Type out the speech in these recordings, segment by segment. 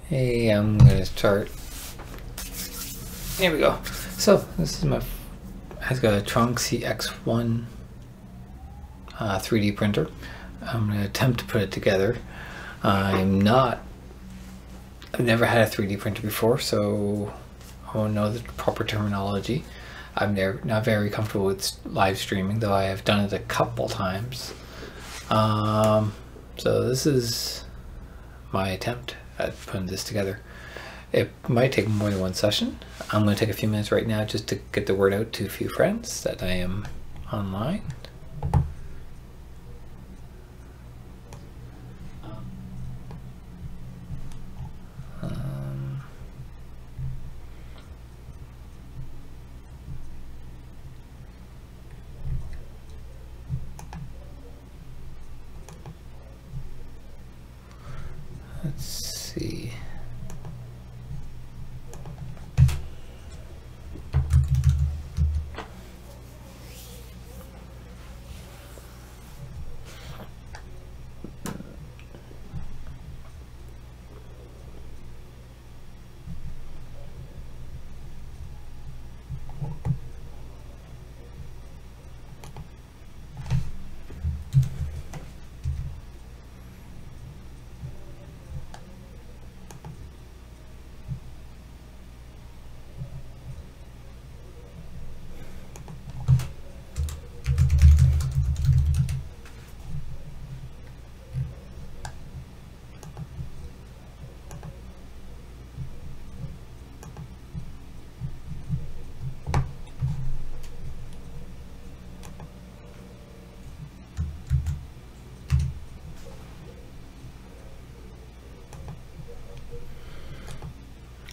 Hey, I'm gonna start. Here we go. So this is I've got a Tronxy X1 3D printer. I'm gonna attempt to put it together. I've never had a 3D printer before, so I won't know the proper terminology. I'm not very comfortable with live streaming, though I have done it a couple times. So this is my attempt at putting this together. It might take more than one session. I'm going to take a few minutes right now just to get the word out to a few friends that I am online. Let's see.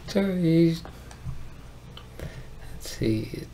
Sorry. Let's see.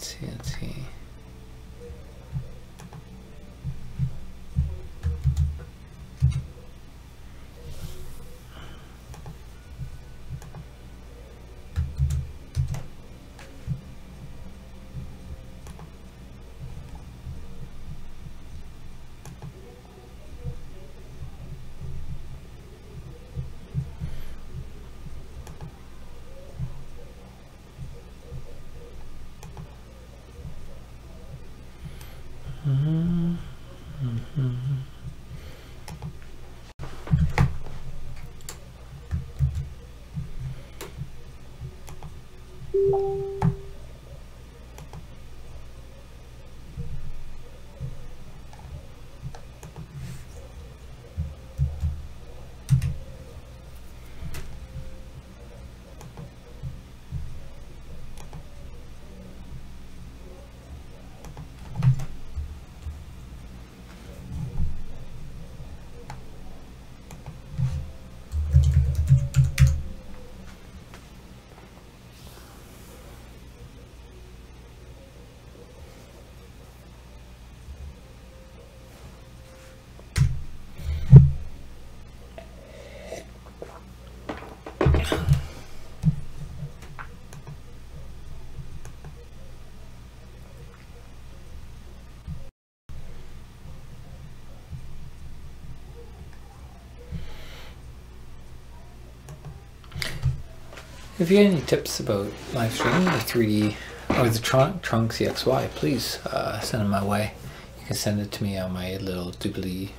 If you have any tips about live streaming the 3D or the Tronxy XY, please send them my way. You can send it to me on my little doobly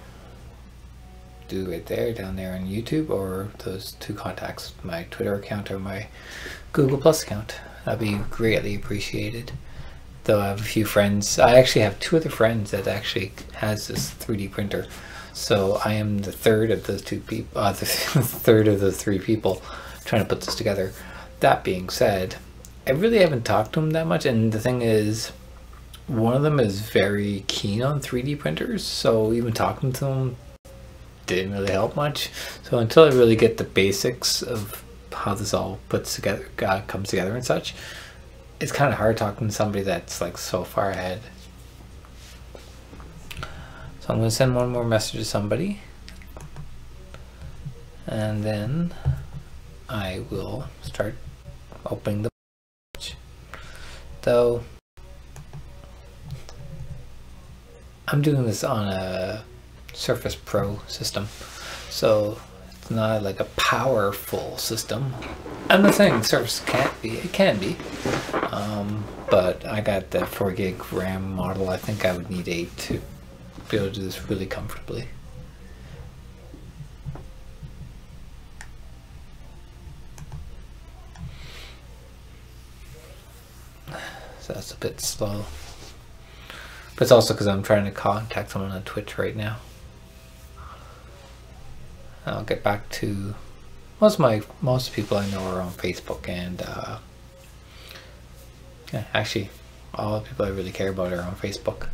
do right there, down there on YouTube, or those two contacts, my Twitter account or my Google Plus account. That'd be greatly appreciated. Though I have a few friends, I actually have two other friends that actually has this 3D printer. So I am the third of those two people, the third of the three people trying to put this together. That being said, I really haven't talked to them that much, and the thing is, one of them is very keen on 3D printers, so even talking to them didn't really help much. So until I really get the basics of how this all puts together, comes together and such, it's kind of hard talking to somebody that's like so far ahead. So I'm going to send one more message to somebody, and then I will start opening the page. Though I'm doing this on a Surface Pro system, so It's not like a powerful system. I'm not saying the Surface can't be. It can be. But I got the 4 gig RAM model. I think I would need 8 to be able to do this really comfortably. So that's a bit slow. But it's also because I'm trying to contact someone on Twitch right now. I'll get back to most people I know are on Facebook, and yeah, actually all the people I really care about are on Facebook.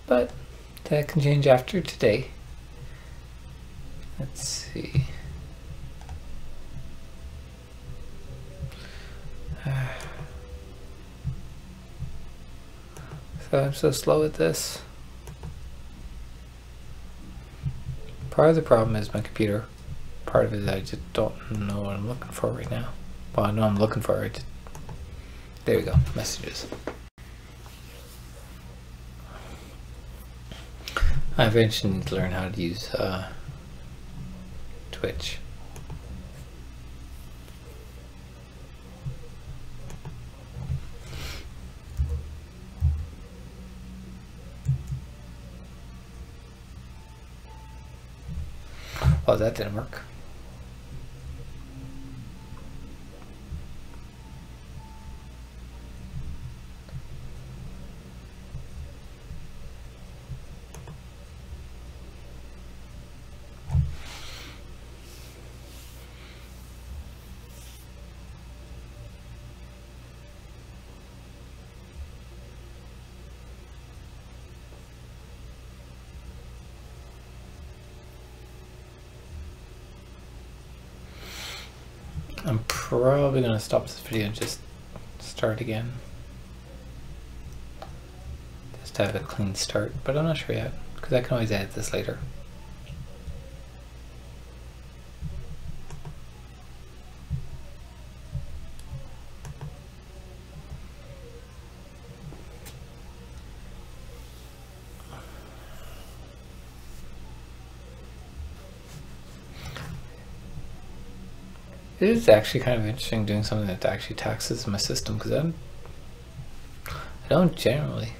But that can change after today. Let's see. So I'm so slow at this. Part of the problem is my computer. Part of it is I just don't know what I'm looking for right now. Well, I know I'm looking for it. There we go. Messages. I eventually need to learn how to use Twitch. Oh, that didn't work. I'm probably going to stop this video and just start again. Just to have a clean start, but I'm not sure yet, because I can always edit this later. It is actually kind of interesting doing something that actually taxes my system, because I don't generally.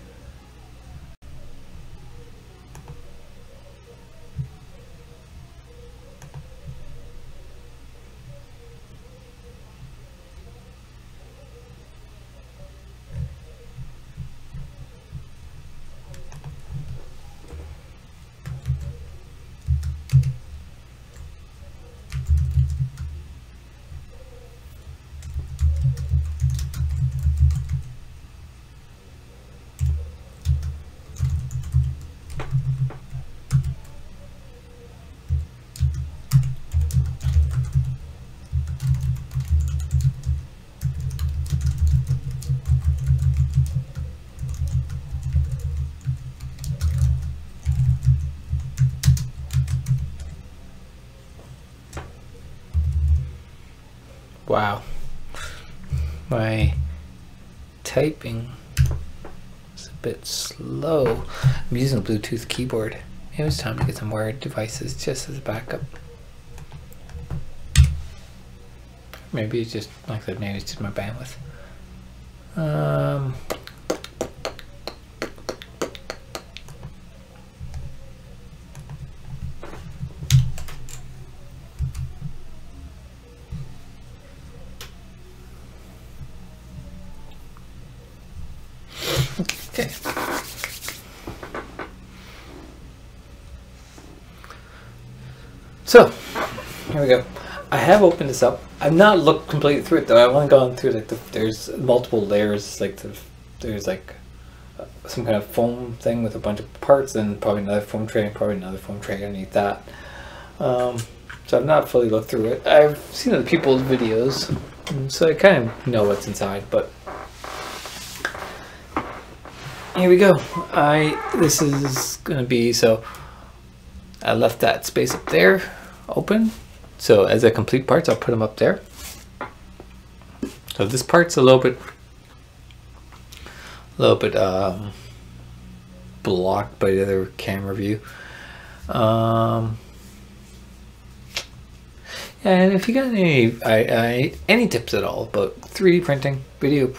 Wow, my typing is a bit slow. I'm using a Bluetooth keyboard. Maybe it's time to get some wired devices just as a backup. Maybe it's just, like I said, maybe it's just my bandwidth. Okay. So, here we go. I have opened this up. I've not looked completely through it though. I've only gone through like there's multiple layers. Like there's like some kind of foam thing with a bunch of parts, and probably another foam tray, and probably another foam tray underneath that. So I've not fully looked through it. I've seen other people's videos, so I kind of know what's inside. But here we go. This is gonna be, so I left that space up there open. So as I complete parts, I'll put them up there. So this part's a little bit a little bit blocked by the other camera view. And if you got any tips at all about 3D printing, video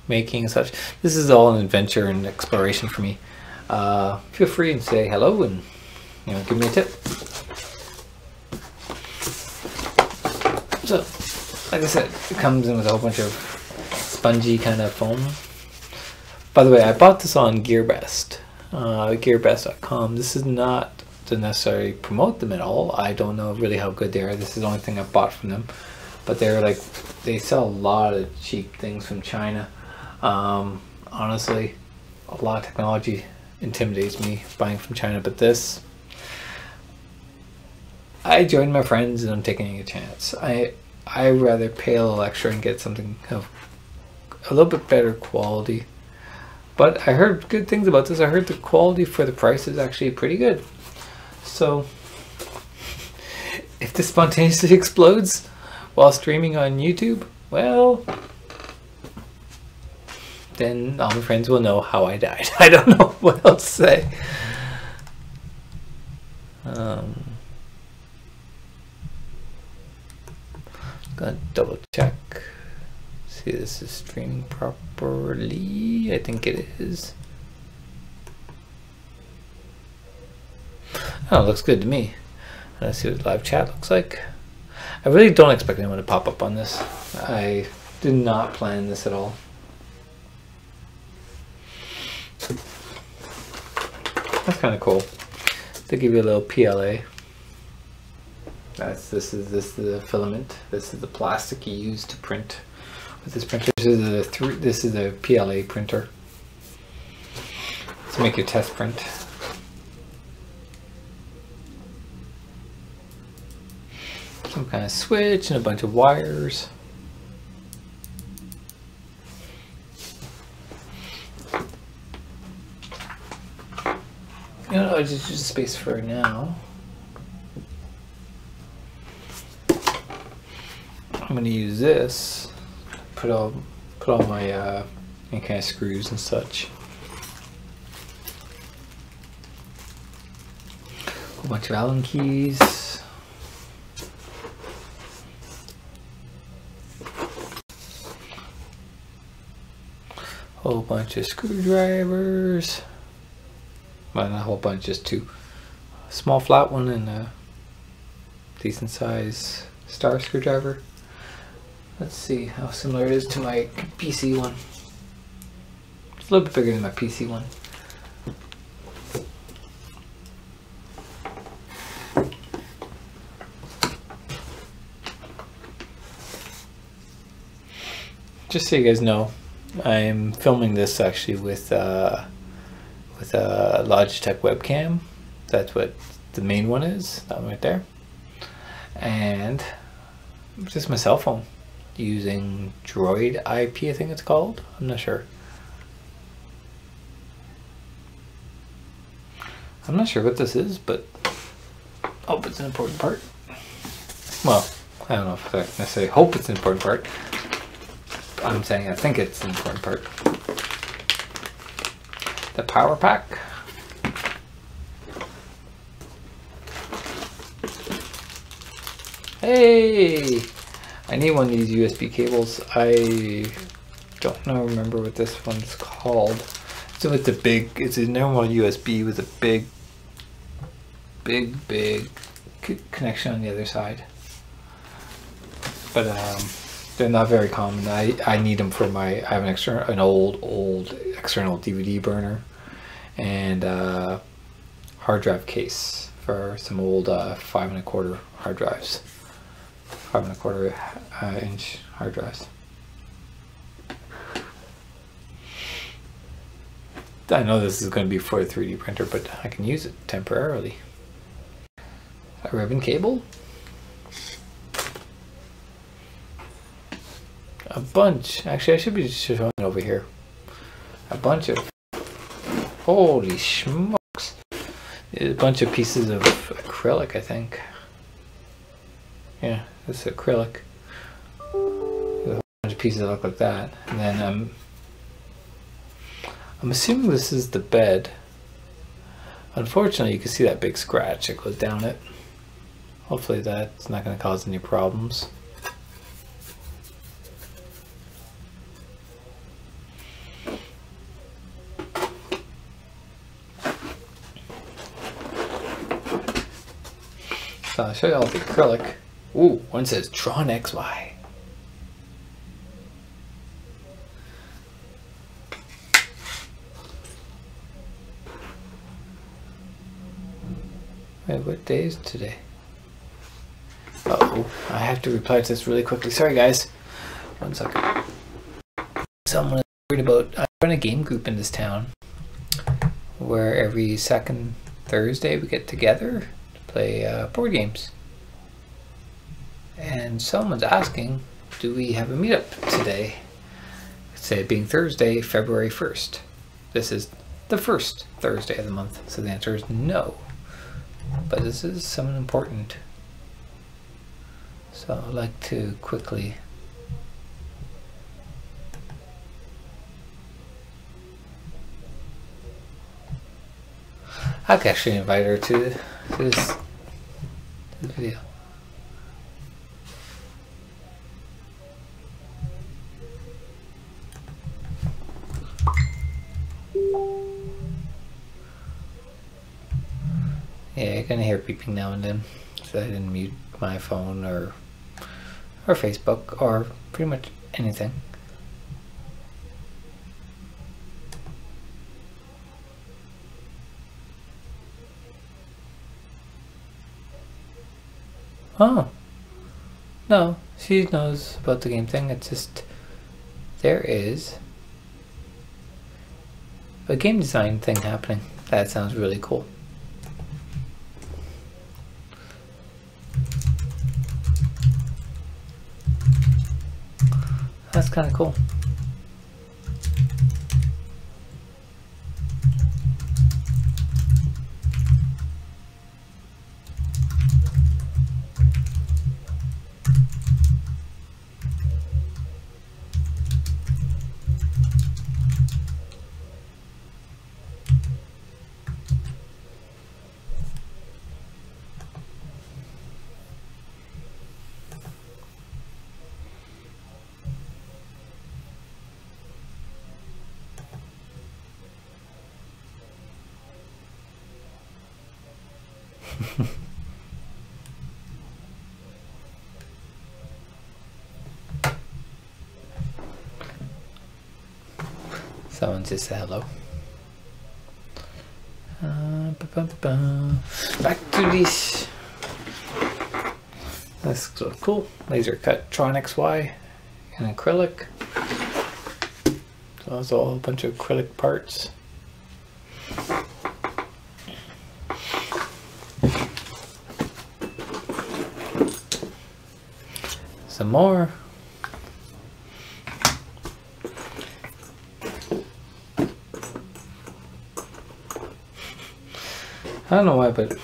making and such, this is all an adventure and exploration for me. Feel free and say hello and give me a tip. So, like I said, it comes in with a whole bunch of spongy kind of foam. By the way, I bought this on GearBest, gearbest.com. This is not to necessarily promote them at all. I don't know really how good they are. This is the only thing I bought from them. But they sell a lot of cheap things from China. Honestly, a lot of technology intimidates me buying from China, but this, I joined my friends and I'm taking a chance. I rather pay a little extra and get something of a little bit better quality. But I heard good things about this. I heard the quality for the price is actually pretty good. So if this spontaneously explodes while streaming on YouTube, well, then all my friends will know how I died. I don't know what else to say. Gonna double check. See, this is streaming properly. I think it is. Oh, it looks good to me. Let's see what live chat looks like. I really don't expect anyone to pop up on this. I did not plan this at all. That's kind of cool. They give you a little PLA. This is the filament. This is the plastic you use to print with this printer. This is a PLA printer to make your test print. Some kind of switch and a bunch of wires. I just use space for now. I'm going to use this. Put all my any kind of screws and such. A whole bunch of Allen keys. Whole bunch of screwdrivers. Well, not a whole bunch, just two. A small flat one and a decent size star screwdriver. Let's see how similar it is to my PC one. It's a little bit bigger than my PC one. Just so you guys know, I'm filming this actually with a Logitech webcam. That's what the main one is, that one right there. And just my cell phone using Droid IP, I think it's called. I'm not sure. I'm not sure what this is, but oh, it's an important part. Well, I don't know if I necessarily hope it's an important part. I'm saying I think it's an important part. The power pack. Hey! I need one of these USB cables. I don't remember what this one's called. So it's a big, it's a normal USB with a big connection on the other side. But they're not very common. I need them for my, I have an old external DVD burner and hard drive case for some old 5 1/4 hard drives. 5 1/4 inch hard drives. I know this is going to be for a 3D printer, but I can use it temporarily. A ribbon cable. A bunch, actually I should be showing it over here. A bunch of, holy smokes. A bunch of pieces of acrylic, I think. Yeah, this is acrylic. There's a bunch of pieces that look like that. And then I'm assuming this is the bed. Unfortunately, you can see that big scratch that goes down it. Hopefully that's not going to cause any problems. So I'll show you all the acrylic. Ooh, one says Tronxy. Wait, what day is today? Uh-oh, I have to reply to this really quickly. Sorry guys. 1 second. Someone is worried about, I run a game group in this town where every second Thursday we get together to play board games. And someone's asking, do we have a meetup today? Today being Thursday, February 1st. This is the first Thursday of the month, so the answer is no. But this is something important. So I'd like to quickly I can actually invite her to this video. Yeah, you're gonna hear beeping now and then, so I didn't mute my phone or Facebook or pretty much anything. Oh, no, she knows about the game thing. It's just there is a game design thing happening. That sounds really cool. That's kind of cool. Someone just said hello. Back to this. That's so cool. Laser cut Tronxy and acrylic. So that's all a bunch of acrylic parts. Some more. I don't know why, but I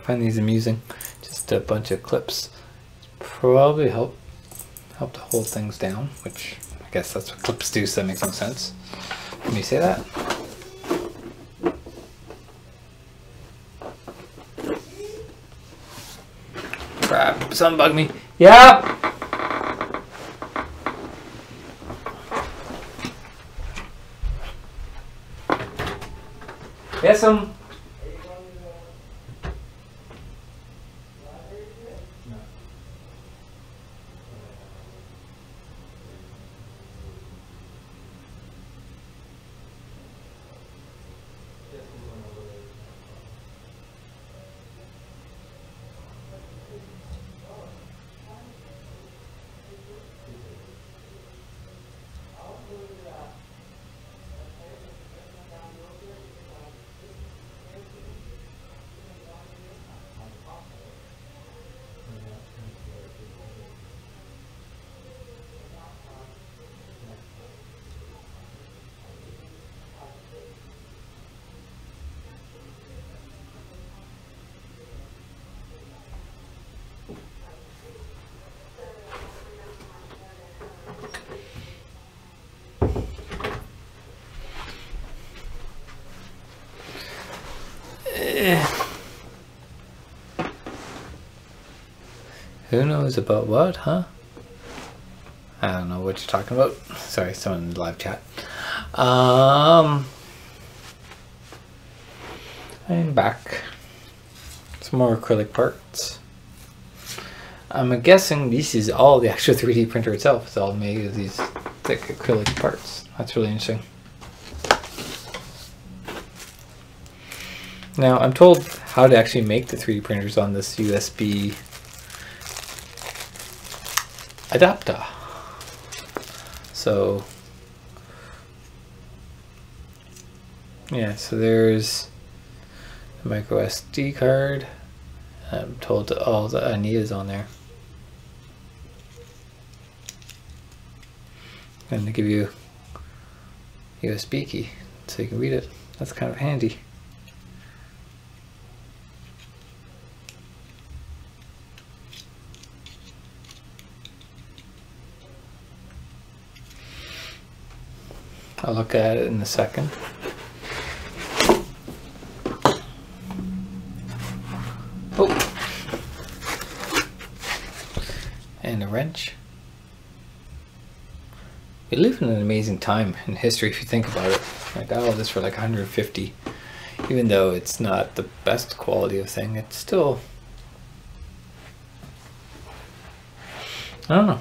find these amusing. Just a bunch of clips. Probably help to hold things down, which I guess that's what clips do, so that makes no sense. Can you say that? Crap, something bugged me. Yep! Yes, Who knows about what, huh? I don't know what you're talking about. Sorry, someone in the live chat. I'm back. Some more acrylic parts. I'm guessing this is all the actual 3D printer itself. It's all made of these thick acrylic parts. That's really interesting. Now, I'm told how to actually make the 3D printers on this USB adapter. So, yeah, so there's a micro SD card. I'm told all that I need is on there. And they give you a USB key so you can read it. That's kind of handy. I'll look at it in a second. Oh! And a wrench. We live in an amazing time in history if you think about it. I got all this for like 150. Even though it's not the best quality of thing, it's still... I don't know.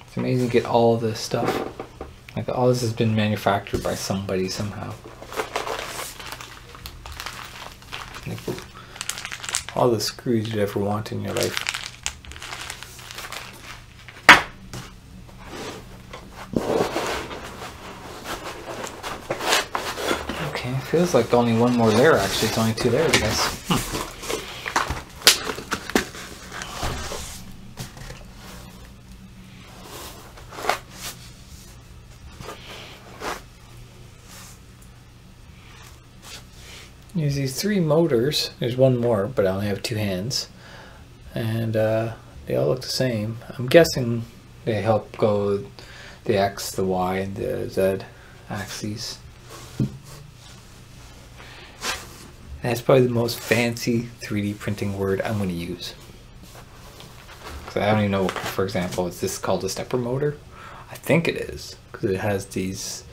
It's amazing to get all this stuff. Like all this has been manufactured by somebody somehow. Like, all the screws you'd ever want in your life. Okay, it feels like only one more layer actually. It's only 2 layers, I guess. Use these 3 motors. There's one more, but I only have 2 hands. And they all look the same. I'm guessing they help go the X, the Y, and the Z axes. And that's probably the most fancy 3D printing word I'm going to use. Because I don't even know, for example, is this called a stepper motor? I think it is. Because it has these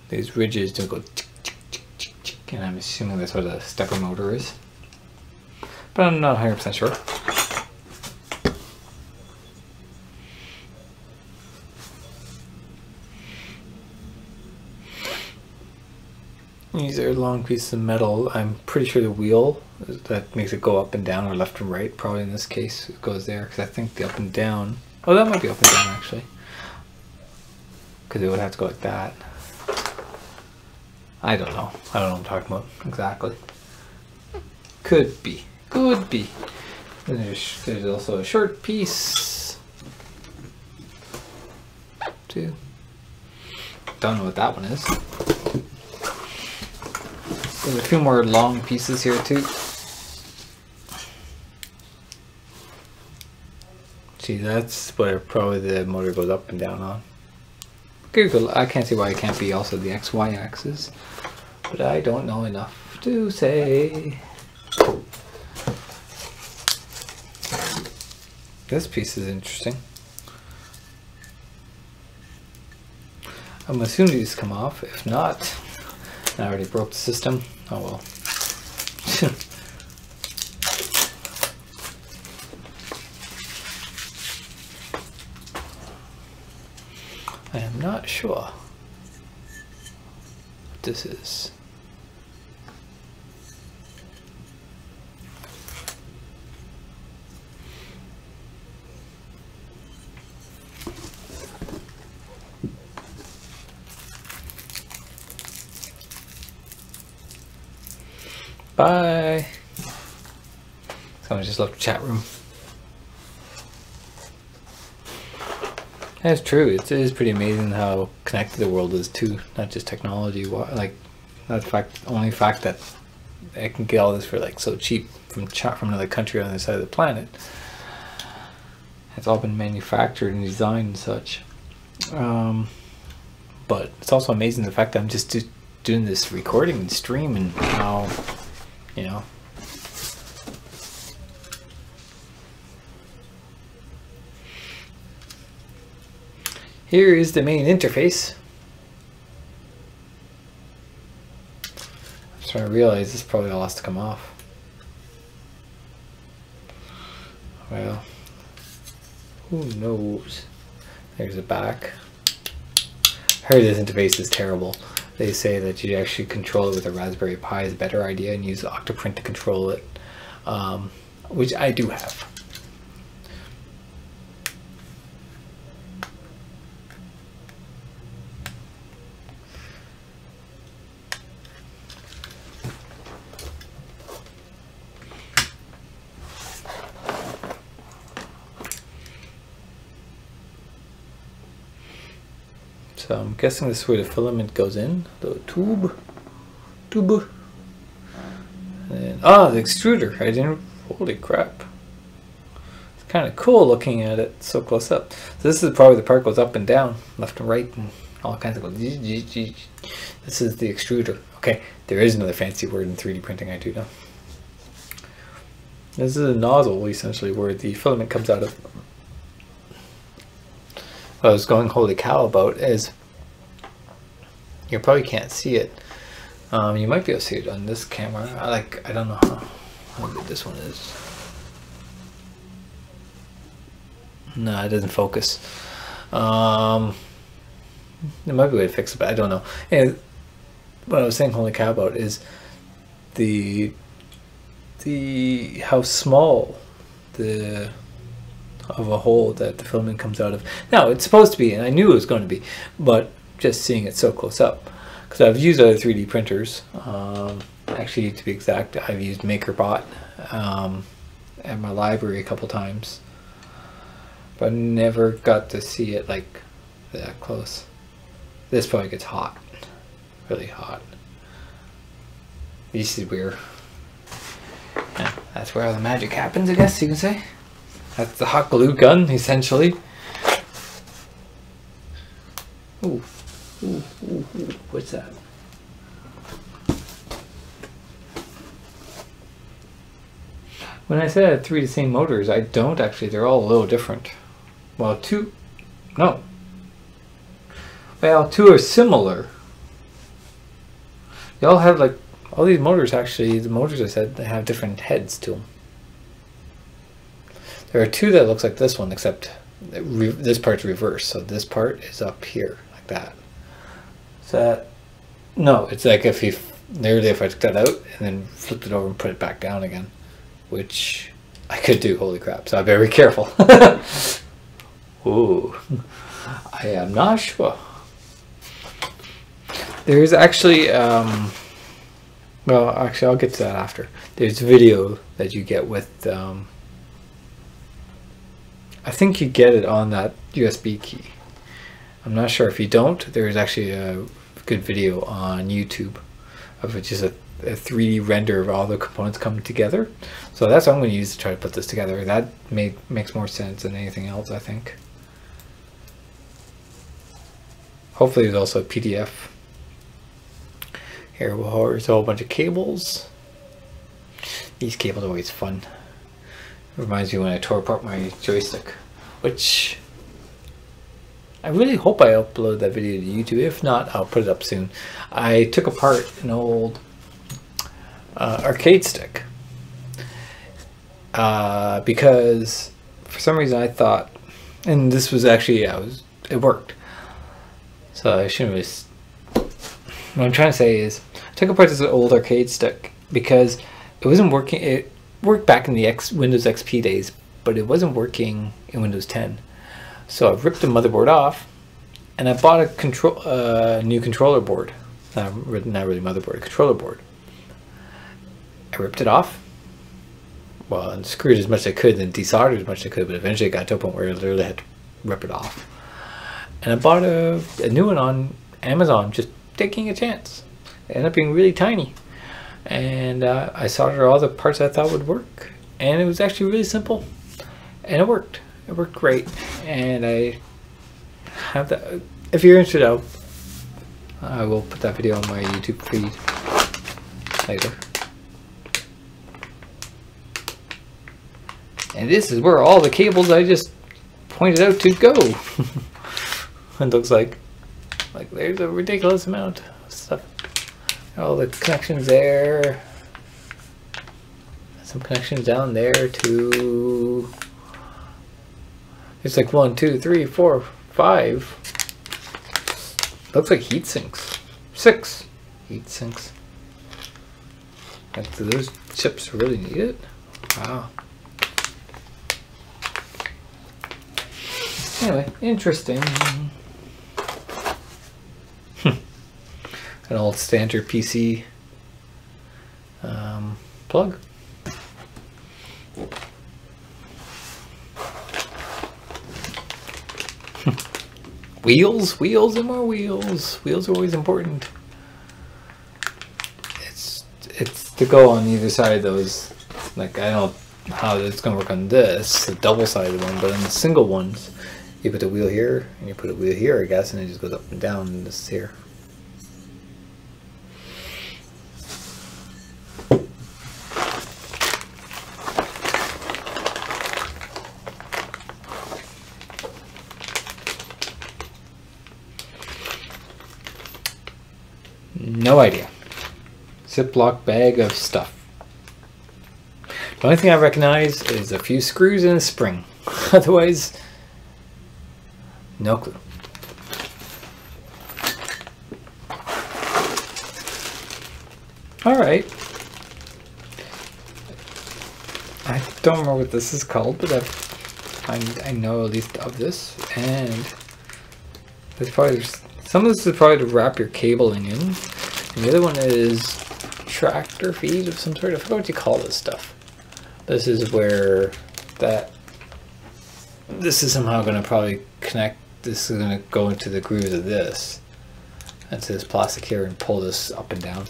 ridges to go tick, and I'm assuming that's what a stepper motor is. But I'm not 100% sure. These are long pieces of metal. I'm pretty sure the wheel that makes it go up and down or left and right, probably in this case, it goes there. Because I think the up and down, oh, that might be up and down actually. Because it would have to go like that. I don't know. I don't know what I'm talking about exactly. Could be. Could be. And there's also a short piece. Too. Don't know what that one is. There's a few more long pieces here too. See, that's where probably the motor goes up and down on. Google, I can't see why it can't be also the XY axis, but I don't know enough to say. This piece is interesting. I'm assuming these come off. If not, I already broke the system. Oh well. I am not sure what this is. Bye. Someone just left the chat room. That's true. It is pretty amazing how connected the world is too, not just technology. Like, not the fact, only fact that I can get all this for like so cheap from another country on the other side of the planet. It's all been manufactured and designed and such. But but it's also amazing the fact that I'm just doing this recording and stream, and how, you know. Here is the main interface. I'm trying to realize this probably all has to come off. Well, who knows? There's a back. I heard this interface is terrible. They say that you actually control it with a Raspberry Pi is a better idea, and use Octoprint to control it, which I do have. So I'm guessing this is where the filament goes in, the tube. And then, the extruder. I didn't. Holy crap! It's kind of cool looking at it so close up. So this is probably the part goes up and down, left and right, and all kinds of. This is the extruder. Okay, there is another fancy word in 3D printing I do know. This is a nozzle, essentially, where the filament comes out of. What I was going holy cow about is, you probably can't see it. You might be able to see it on this camera. I don't know how good this one is. No, it doesn't focus. There might be a way to fix it, but I don't know. And what I was saying holy cow about is the how small of a hole that the filament comes out of. Now it's supposed to be, and I knew it was going to be, but just seeing it so close up, because I've used other 3D printers. Actually, to be exact, I've used MakerBot at my library a couple times, but never got to see it like that close. This probably gets hot, really hot. This is where, yeah, that's where all the magic happens, I guess you can say. That's the hot glue gun, essentially. Ooh, ooh, ooh, ooh. What's that? When I said I had 3 the same motors, I don't actually. They're all a little different. Well, 2, no. Well, 2 are similar. They all have like, all these motors actually, the motors I said, they have different heads to them. There are 2 that looks like this one, except this part's reversed. So this part is up here, like that. So that, no, it's like if you, nearly if I took that out and then flipped it over and put it back down again, which I could do, holy crap. So I better be careful. Ooh, I am not sure. There's actually, well, actually I'll get to that after. There's video that you get with, I think you get it on that USB key. I'm not sure. If you don't, there is actually a good video on YouTube of it, just a 3D render of all the components coming together. So that's what I'm going to use to try to put this together. That makes more sense than anything else, I think. Hopefully there's also a PDF. Here, there's a whole bunch of cables. These cables are always fun. It reminds me when I tore apart my joystick, which I really hope I upload that video to YouTube. If not, I'll put it up soon. I took apart an old arcade stick because for some reason I thought, and this was actually, it worked. So I shouldn't really. What I'm trying to say is, I took apart this old arcade stick because it wasn't working. It worked back in the Windows XP days, but it wasn't working in Windows 10. So I ripped the motherboard off, and I bought a new controller board. Not really motherboard, a controller board. I ripped it off. Well, and screwed as much as I could, and desoldered as much as I could, but eventually it got to a point where I literally had to rip it off. And I bought a new one on Amazon, just taking a chance. It ended up being really tiny. And I soldered all the parts I thought would work, and it was actually really simple, and it worked. It worked great. And I have that. If you're interested, I will put that video on my YouTube feed later. And this is where all the cables I just pointed out to go. It looks like there's a ridiculous amount of stuff. All the connections there. Some connections down there too. It's like 1, 2, 3, 4, 5. Looks like heat sinks. 6 heat sinks. Like, do those chips really need it? Wow. Anyway, interesting. An old standard PC plug. Wheels, wheels, and more wheels. Wheels are always important. It's to go on either side of those. Like, I don't know how it's gonna work on this, the double-sided one, but on the single ones, you put the wheel here and you put a wheel here, I guess, and it just goes up and down. And this is here. No idea. Ziploc bag of stuff. The only thing I recognize is a few screws and a spring. Otherwise, no clue. Alright. I don't remember what this is called, but I know at least of this. And there's probably some of this is probably to wrap your cabling in. And the other one is tractor feed of some sort. I forgot what you call this stuff. This is where this is somehow going to probably connect. This is going to go into the grooves of this. That's this plastic here and pull this up and down.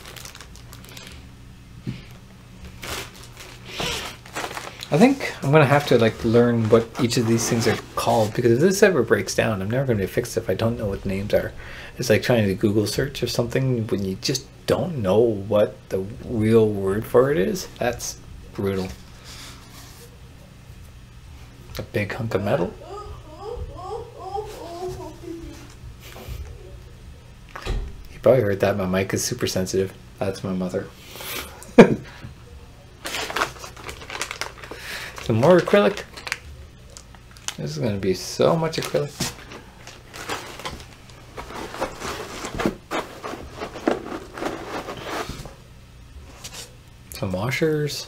I think I'm going to have to like learn what each of these things are called, because if this ever breaks down, I'm never going to fix it if I don't know what the names are. It's like trying to Google search or something when you just don't know what the real word for it is. That's brutal. A big hunk of metal. You probably heard that. My mic is super sensitive. That's my mother. Some more acrylic. This is going to be so much acrylic. Some washers.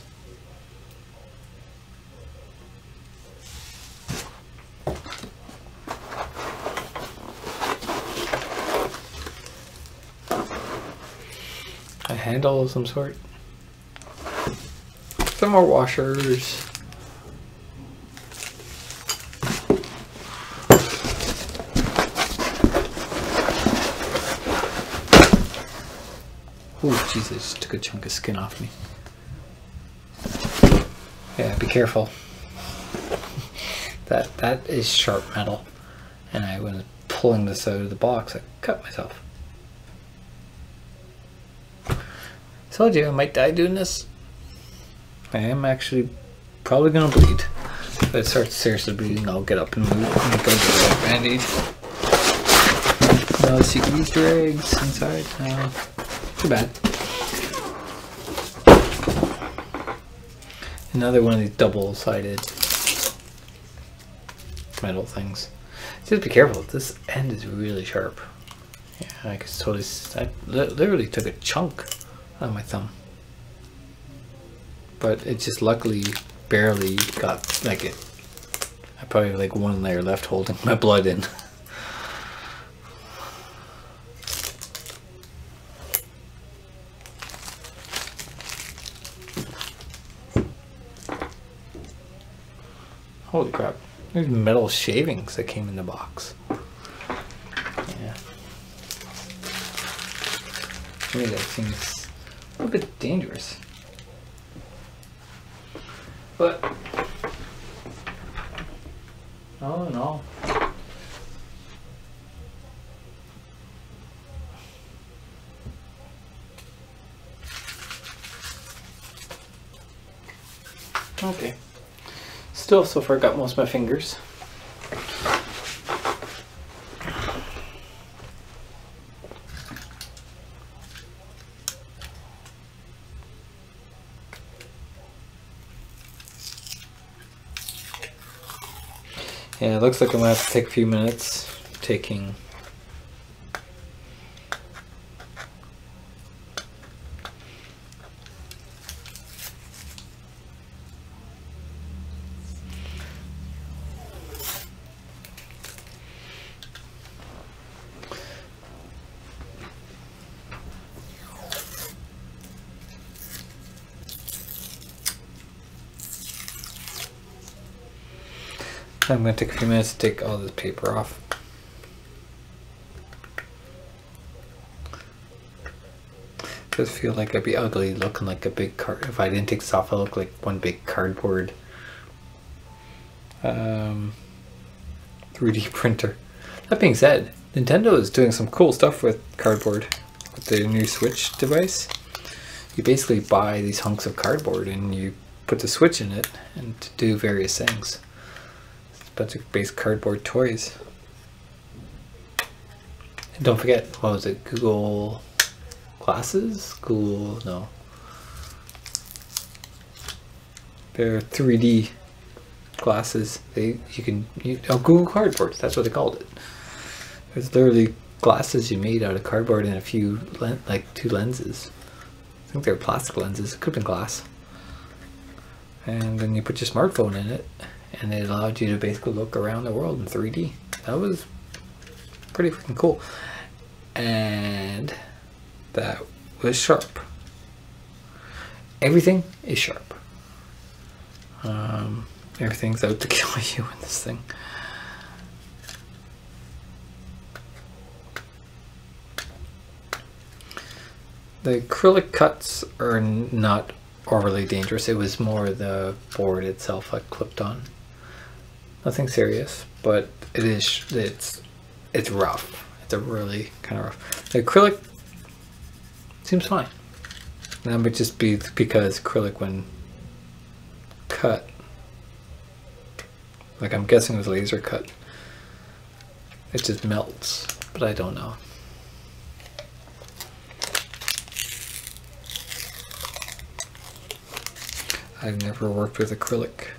A handle of some sort. Some more washers. Oh, Jesus, just took a chunk of skin off me. Yeah, be careful. That is sharp metal. And I was pulling this out of the box, I cut myself. Told you I might die doing this. I am actually probably gonna bleed. If it starts seriously bleeding, I'll get up and move and go get a band-aid. No secret Easter eggs inside. No. Too bad. Another one of these double-sided metal things. Just be careful. This end is really sharp. Yeah, I could totally. I literally took a chunk on my thumb, but it just luckily barely got like it. I probably have like one layer left holding my blood in. Holy crap. There's metal shavings that came in the box. Yeah. Maybe that seems a little bit dangerous. But, all in all, Okay. Still, so far, got most of my fingers. Yeah, it looks like I'm gonna have to take a few minutes taking. I'm going to take a few minutes to take all this paper off. It does feel like I'd be ugly looking like a big card. If I didn't take this off, I look like one big cardboard 3D printer. That being said, Nintendo is doing some cool stuff with cardboard with the new Switch device. You basically buy these hunks of cardboard and you put the Switch in it and to do various things. Bunch of base cardboard toys. And don't forget, what was it? Google Glasses? No. They're 3D glasses. Google Cardboard. That's what they called it. It's literally glasses you made out of cardboard and a few like 2 lenses. I think they're plastic lenses. It could have been glass. And then you put your smartphone in it. And it allowed you to basically look around the world in 3D. That was pretty freaking cool. And that was sharp. Everything is sharp. Everything's out to kill you in this thing. The acrylic cuts are not overly dangerous. It was more the board itself I clipped on. Nothing serious, but it's rough. It's a really kind of rough. The acrylic seems fine. That would just be because acrylic when cut, like I'm guessing it was laser cut, it just melts, but I don't know. I've never worked with acrylic.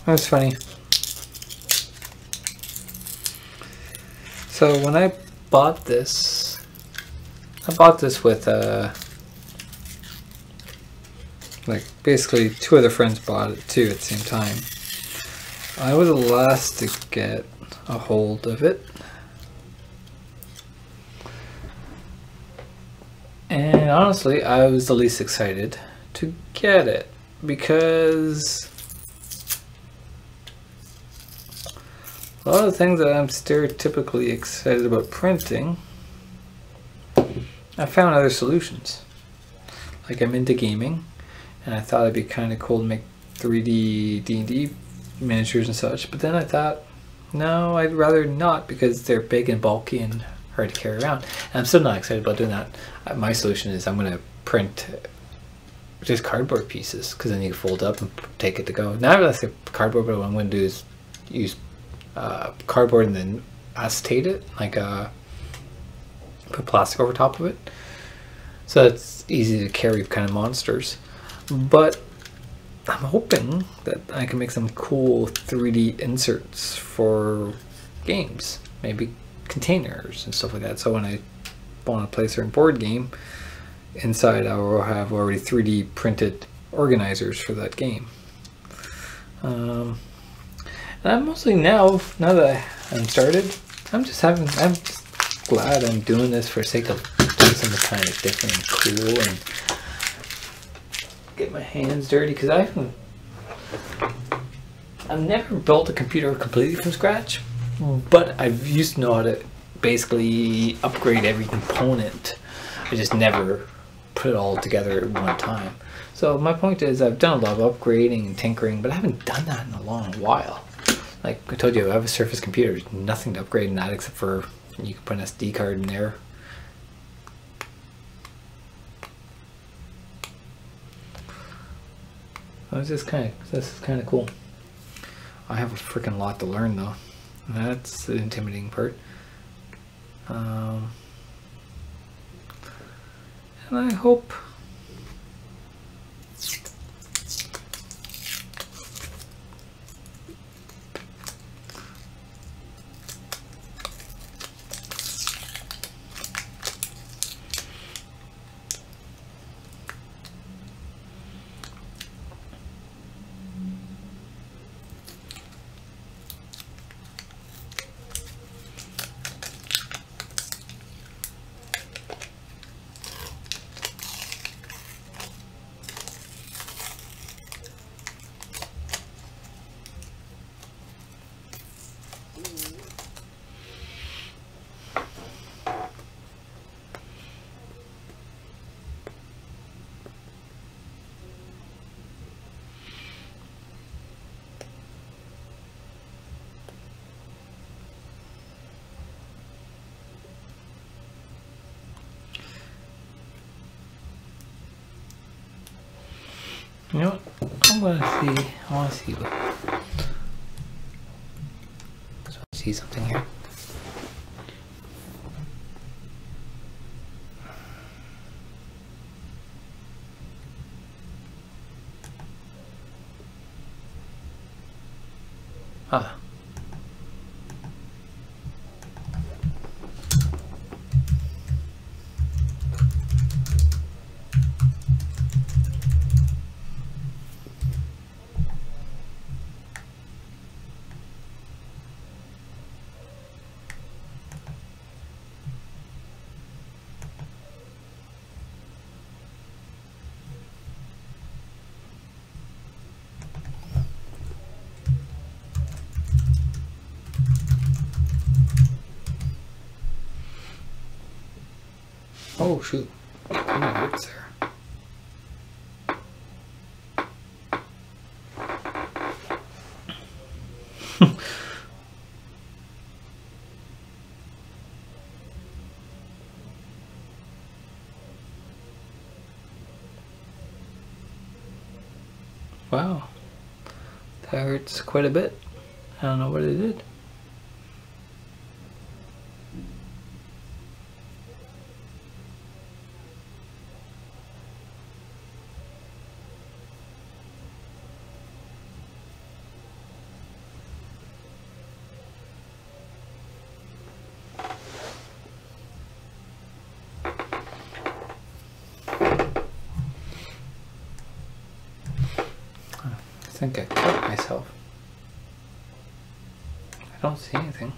That's funny. So when I bought this with like basically 2 other friends bought it too at the same time. I was the last to get a hold of it. And honestly, I was the least excited to get it because a lot of the things that I'm stereotypically excited about printing, I found other solutions. Like I'm into gaming, and I thought it'd be kind of cool to make 3D D&D miniatures and such, but then I thought, no, I'd rather not because they're big and bulky and hard to carry around. And I'm still not excited about doing that. My solution is I'm going to print just cardboard pieces because then you can fold up and take it to go. Not really like cardboard, but what I'm going to do is use cardboard and then acetate it, like put plastic over top of it, so it's easy to carry kind of monsters. But I'm hoping that I can make some cool 3D inserts for games, maybe containers and stuff like that. So when I want to play a certain board game, inside I will have already 3D printed organizers for that game. And I'm mostly now that I'm started, I'm just glad I'm doing this for the sake of doing something kind of different and cool and get my hands dirty, because I've never built a computer completely from scratch, but I used to know how to basically upgrade every component. I just never put it all together at one time. So my point is, I've done a lot of upgrading and tinkering, but I haven't done that in a long while. Like I told you, I have a Surface computer. There's nothing to upgrade in that except for you can put an SD card in there. This is kind of cool. I have a freaking lot to learn though. That's the intimidating part. And I hope you know what? I want to see something here. Ah. Oh shoot, come on, what's there? Wow, that hurts quite a bit. I don't know what it did. I think I cut myself. I don't see anything.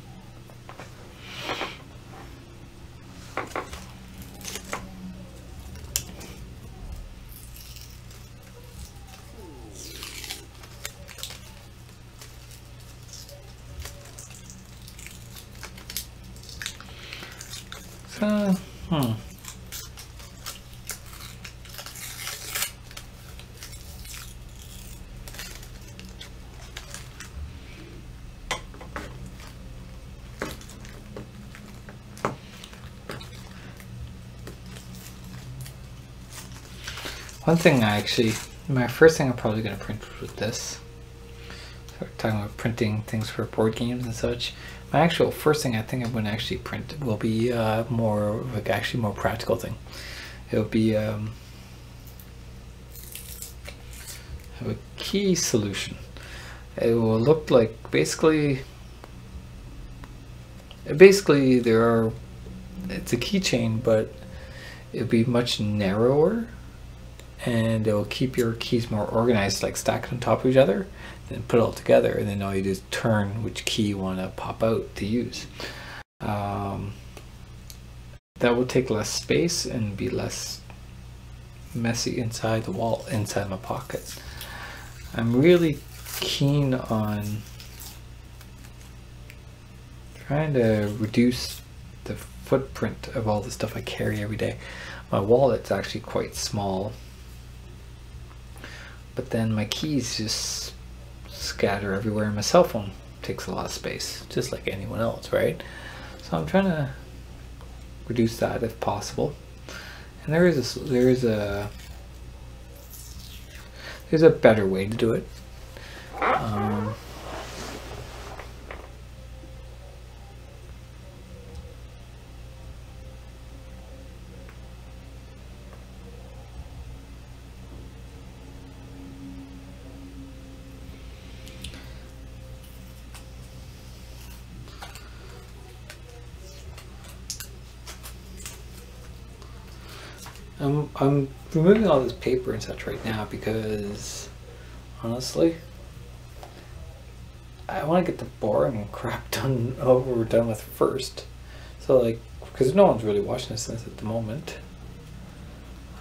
So, one thing my first thing I'm probably going to print with this, so we're talking about printing things for board games and such, my actual first thing I think I'm going to actually print will be more practical thing. It'll be have a key solution. It will look like basically it's a keychain, but it'll be much narrower, and it will keep your keys more organized, like stacked on top of each other, then put it all together, and then all you do is turn which key you want to pop out to use. That will take less space and be less messy inside the wall, inside my pocket. I'm really keen on trying to reduce the footprint of all the stuff I carry every day. My wallet's actually quite small, but then my keys just scatter everywhere, and my cell phone takes a lot of space, just like anyone else, right? So I'm trying to reduce that if possible. And there's a better way to do it. I'm removing all this paper and such right now because honestly I want to get the boring crap done done with first. So like, because no one's really watching this at the moment.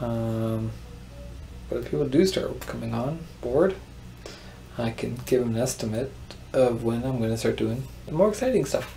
But if people do start coming on board, I can give them an estimate of when I'm going to start doing the more exciting stuff.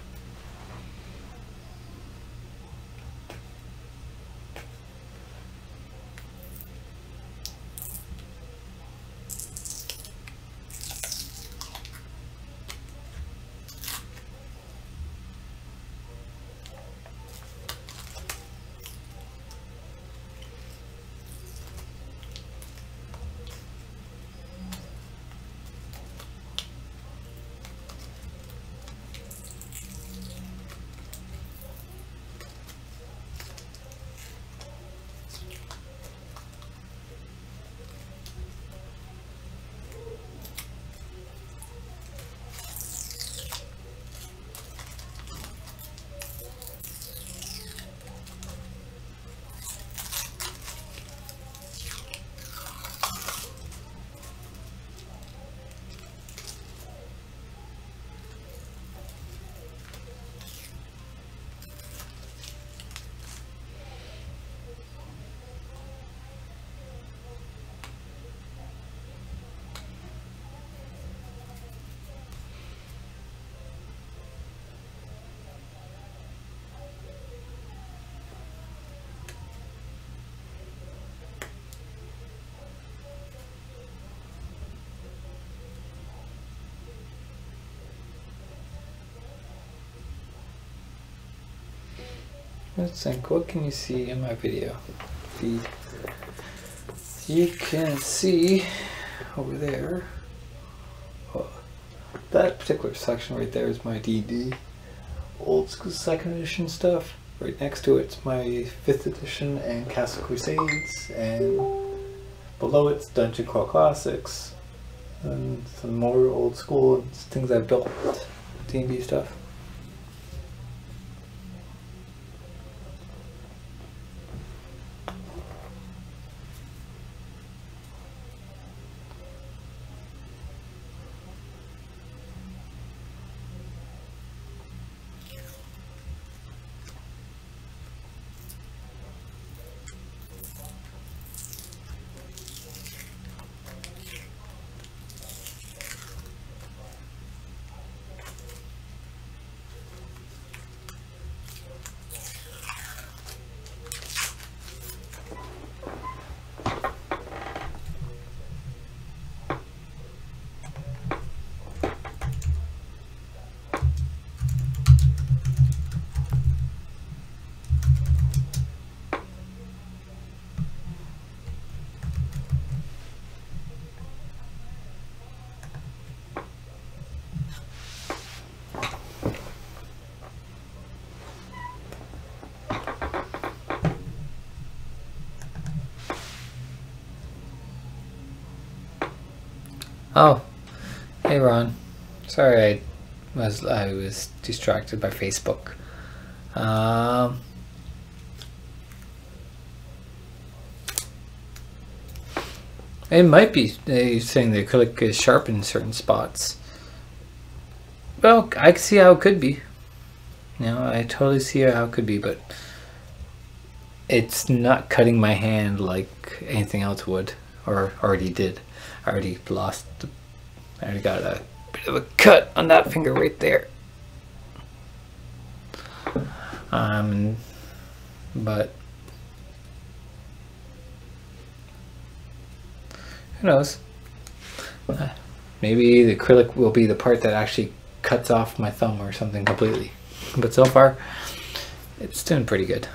Let's think, what can you see in my video feed? You can see over there, that particular section right there is my D&D old school 2nd edition stuff. Right next to it's my 5th edition and Castle Crusades, and below it's Dungeon Crawl Classics and some more old school things I've built, D&D stuff. Oh, hey Ron. Sorry, I was distracted by Facebook. It might be saying the acrylic is sharp in certain spots. Well, I can see how it could be. You know, I totally see how it could be, but it's not cutting my hand like anything else would, or already did. I already got a bit of a cut on that finger right there. But who knows? Maybe the acrylic will be the part that actually cuts off my thumb or something completely. But so far, it's doing pretty good.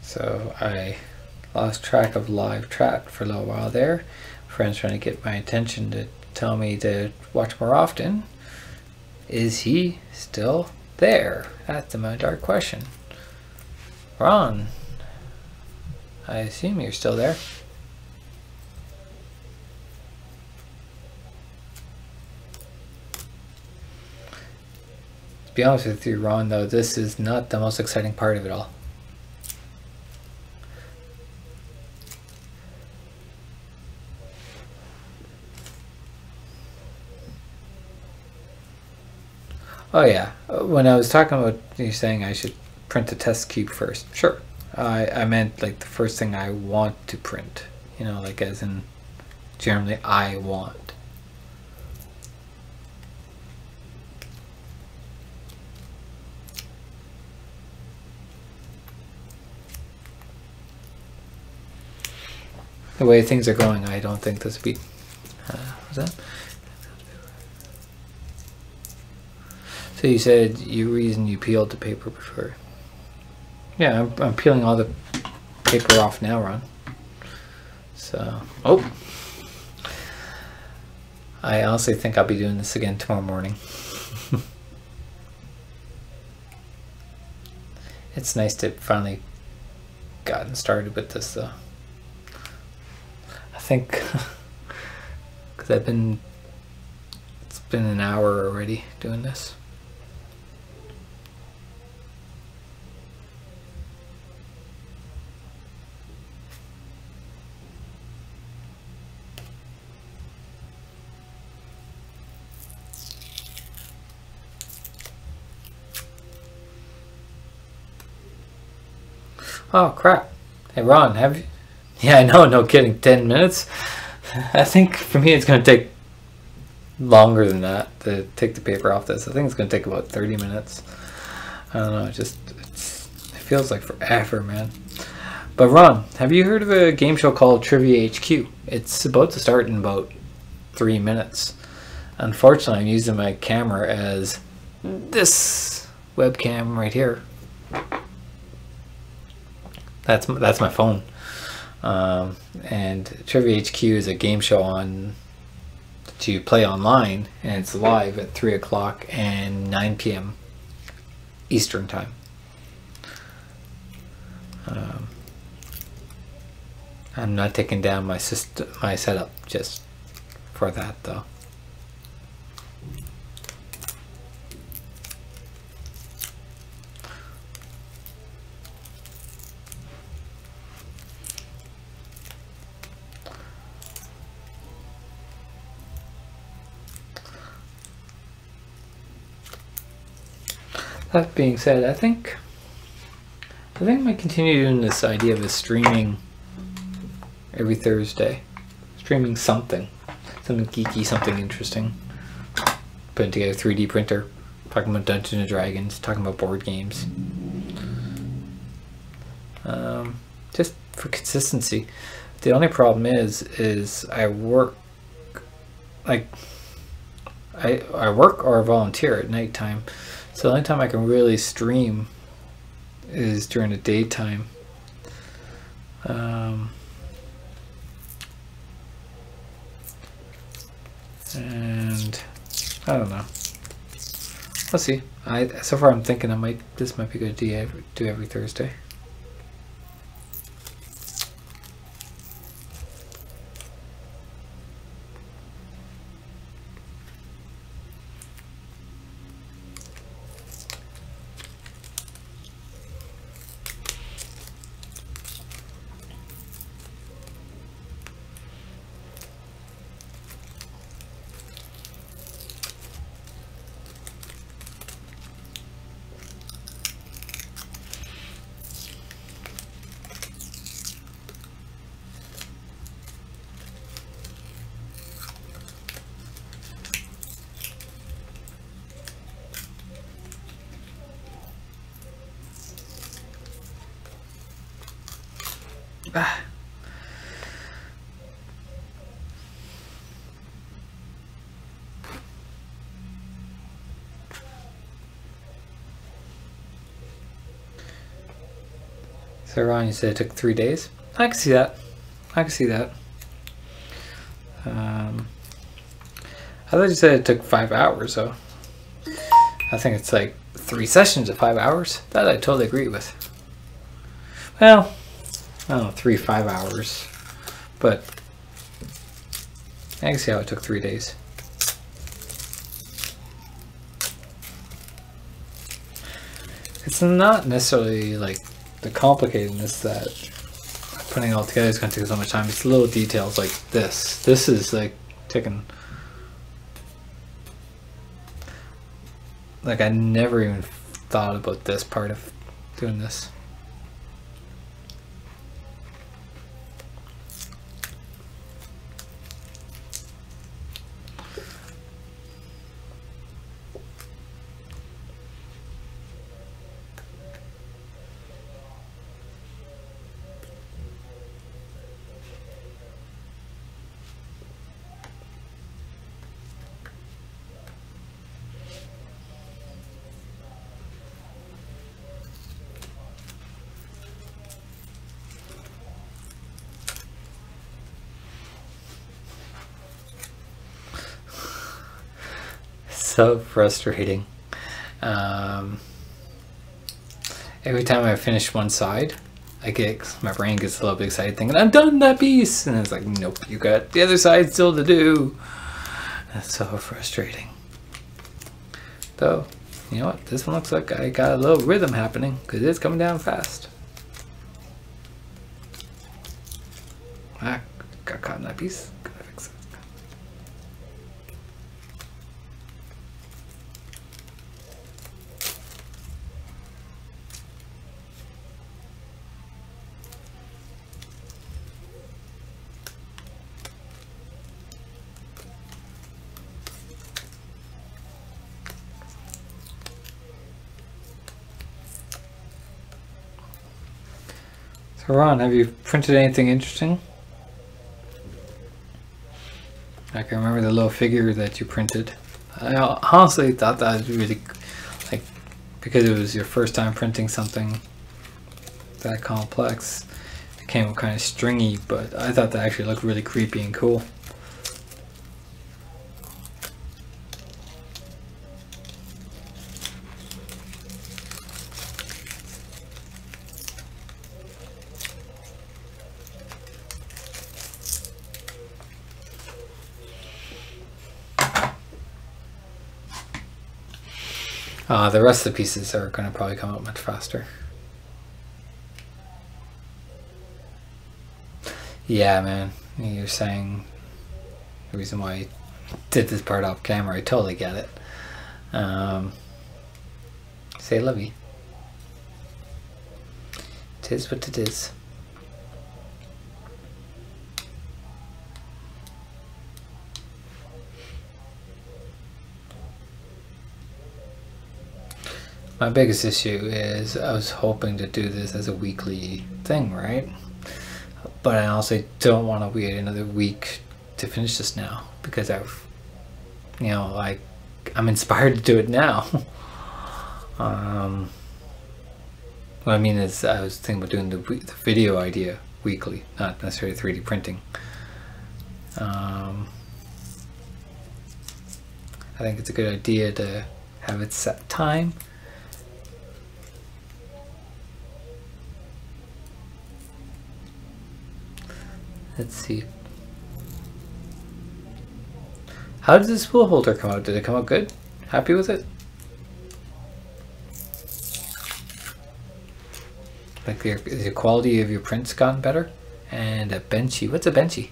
So I lost track of live chat for a little while there. Friends trying to get my attention to tell me to watch more often. Is he still there? That's the dark question. Ron, I assume you're still there. To be honest with you, Ron, though, this is not the most exciting part of it all. Oh yeah, when I was talking about you saying I should print a test cube first, sure. I meant like the first thing I want to print, you know, like as in generally I want. The way things are going, I don't think this would be, what's that? So you said you reason you peeled the paper before. Yeah, I'm peeling all the paper off now, Ron. So, oh. I honestly think I'll be doing this again tomorrow morning. It's nice to finally gotten started with this though. I think, because it's been an hour already doing this. Oh crap. Hey Ron, have you? Yeah, I know, no kidding. 10 minutes? I think for me it's going to take longer than that to take the paper off this. I think it's going to take about 30 minutes. I don't know, it feels like forever, man. But Ron, have you heard of a game show called Trivia HQ? It's about to start in about 3 minutes. Unfortunately, I'm using my camera as this webcam right here. That's my phone. And Trivia HQ is a game show to play online, and it's live at 3 o'clock and 9 p.m. Eastern time. I'm not taking down my setup just for that though. That being said, I think I might continue doing this idea of streaming every Thursday. Streaming something geeky, something interesting. Putting together a 3D printer, talking about Dungeons and Dragons, talking about board games. Just for consistency. The only problem is I work, like, I work or volunteer at nighttime, so the only time I can really stream is during the daytime. And I don't know. Let's see. So far I'm thinking this might be a good idea to do every Thursday. Ah. So Ron, you said it took 3 days? I can see that. I can see that. I thought you said it took 5 hours, though. I think it's like 3 sessions of 5 hours. That I totally agree with. Well, I don't know, 5 hours. But I can see how it took 3 days. It's not necessarily like the complicatedness that putting it all together is going to take so much time. It's little details like this. This is like taking, like, I never even thought about this part of doing this. So frustrating. Every time I finish one side, my brain gets a little bit excited thinking, I'm done that piece! And it's like, nope, you got the other side still to do. That's so frustrating. Though, you know what? This one looks like I got a little rhythm happening, because it's coming down fast. Ah, got caught in that piece. Gotta fix it. So Ron, have you printed anything interesting? I can remember the little figure that you printed. I honestly thought that was really, like, because it was your first time printing something that complex, it came kind of stringy, but I thought that actually looked really creepy and cool. The rest of the pieces are going to probably come out much faster. Yeah, man. You're saying the reason why I did this part off camera, I totally get it. Say lovey. Tis what it is. My biggest issue is I was hoping to do this as a weekly thing, right? but I also don't want to wait another week to finish this now, because I've, you know, like, I'm inspired to do it now. What I mean is, I was thinking about doing the video idea weekly, not necessarily 3D printing. I think it's a good idea to have it set time. Let's see. How did the spool holder come out? Did it come out good? Happy with it? Like, the quality of your prints gotten better? And a benchy. What's a benchy?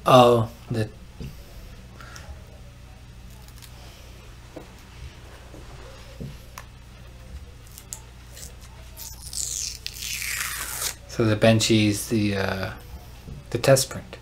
Oh, so the benchy is the test print.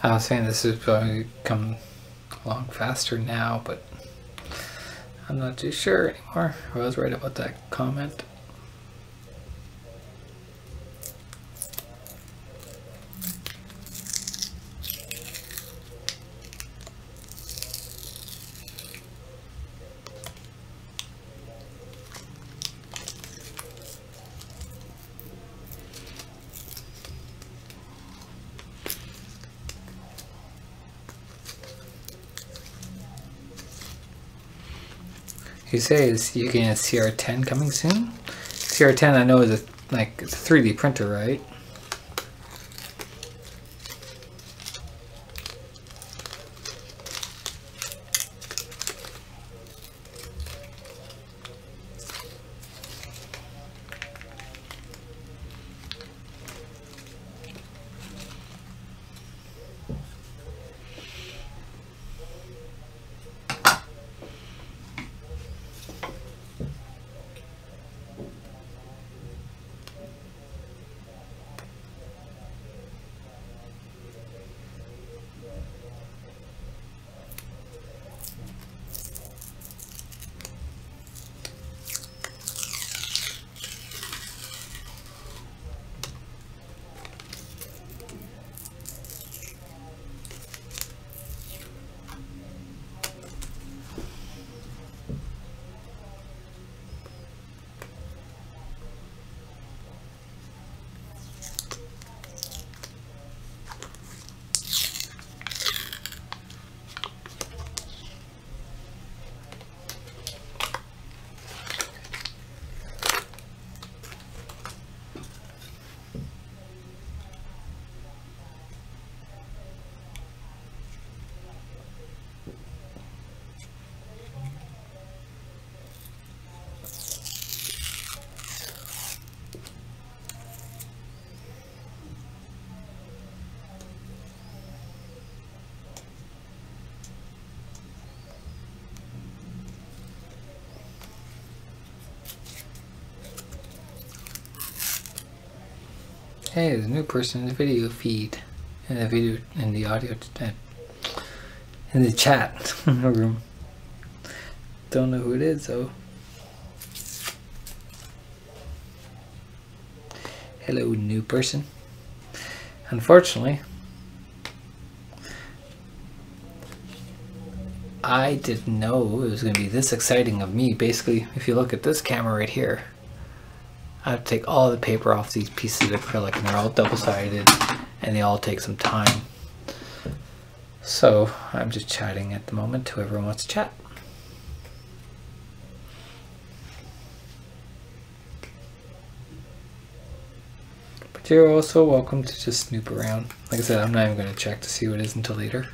I was saying this is probably come along faster now, but I'm not too sure anymore. I was right about that comment. You say is you getting a CR10 coming soon? CR10 I know is like it's a 3D printer, right? Hey, there's a new person in the video feed, in the video, in the audio, in the chat room. Don't know who it is though. Hello, new person. Unfortunately, I didn't know it was going to be this exciting of me. Basically, if you look at this camera right here, I have to take all the paper off these pieces of acrylic, and they're all double-sided, and they all take some time. So I'm just chatting at the moment to whoever wants to chat. But you're also welcome to just snoop around. Like I said, I'm not even going to check to see what it is until later.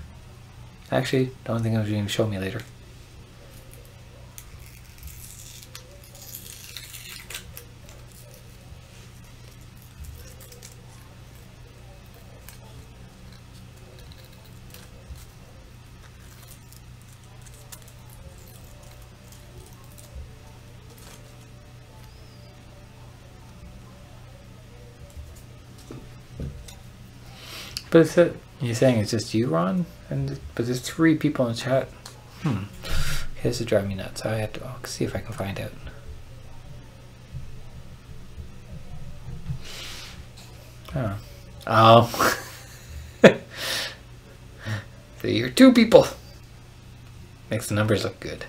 Actually, don't think it'll even show me later. But is it, you're saying it's just you, Ron? But there's 3 people in the chat. This will drive me nuts. I have to see if I can find out. Oh. So you're 2 people. Makes the numbers look good.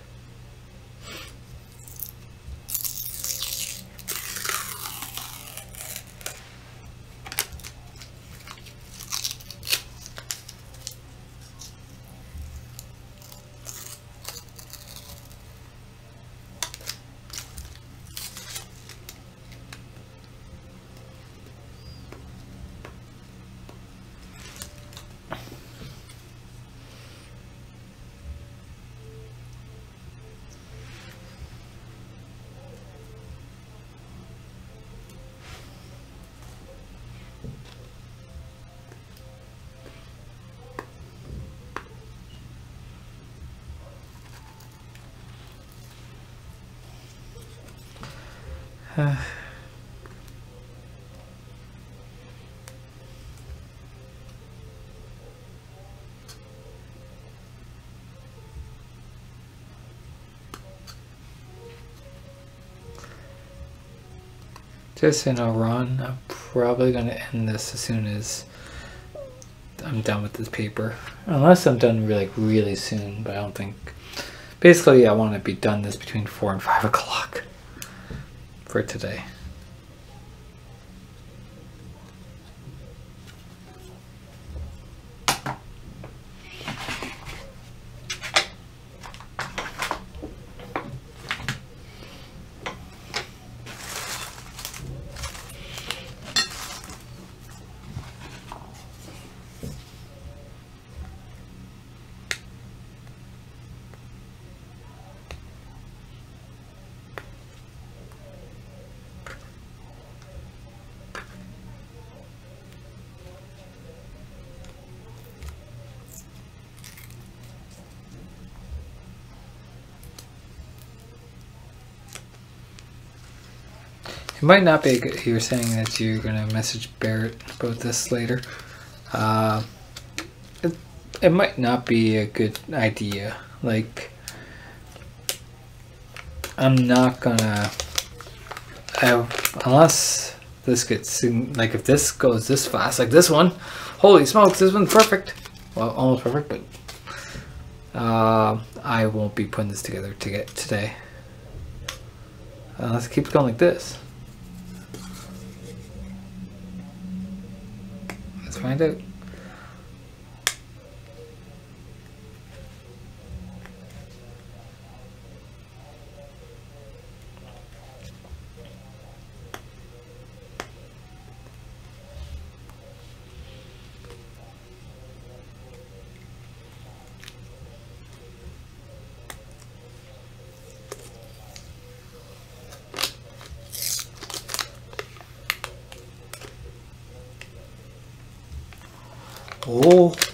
Just so you know, Ron, I'm probably going to end this as soon as I'm done with this paper. Unless I'm done really soon, but I don't think. Basically, I want to be done this between 4 and 5 o'clock for today. It might not be good. You're saying that you're going to message Barrett about this later. It might not be a good idea. Like, I'm not gonna, unless this gets, like if this goes this fast, like this one, holy smokes, this one's perfect. Well, almost perfect, but I won't be putting this together today. Unless it keeps going like this. Let's find out.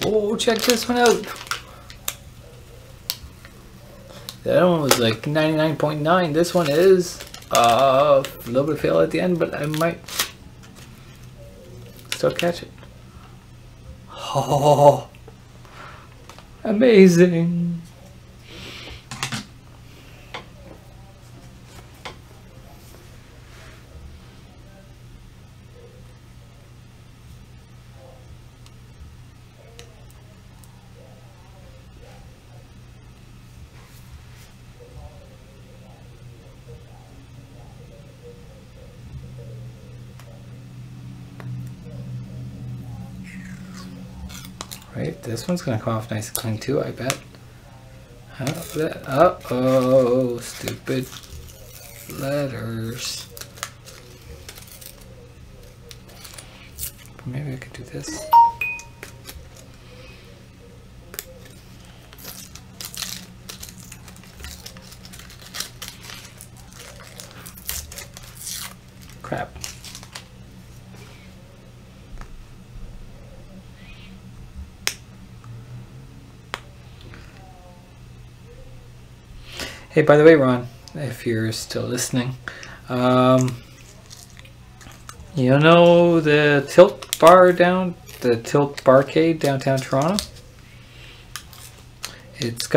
Oh, check this one out. That one was like 99.9. This one is a little bit fail at the end, but I might. still catch it. Oh, amazing. Right, this one's gonna come off nice and clean too, I bet. Uh-oh, stupid letters. Maybe I could do this. Crap. Hey, by the way, Ron, if you're still listening, you know the Tilt Barcade downtown Toronto? It's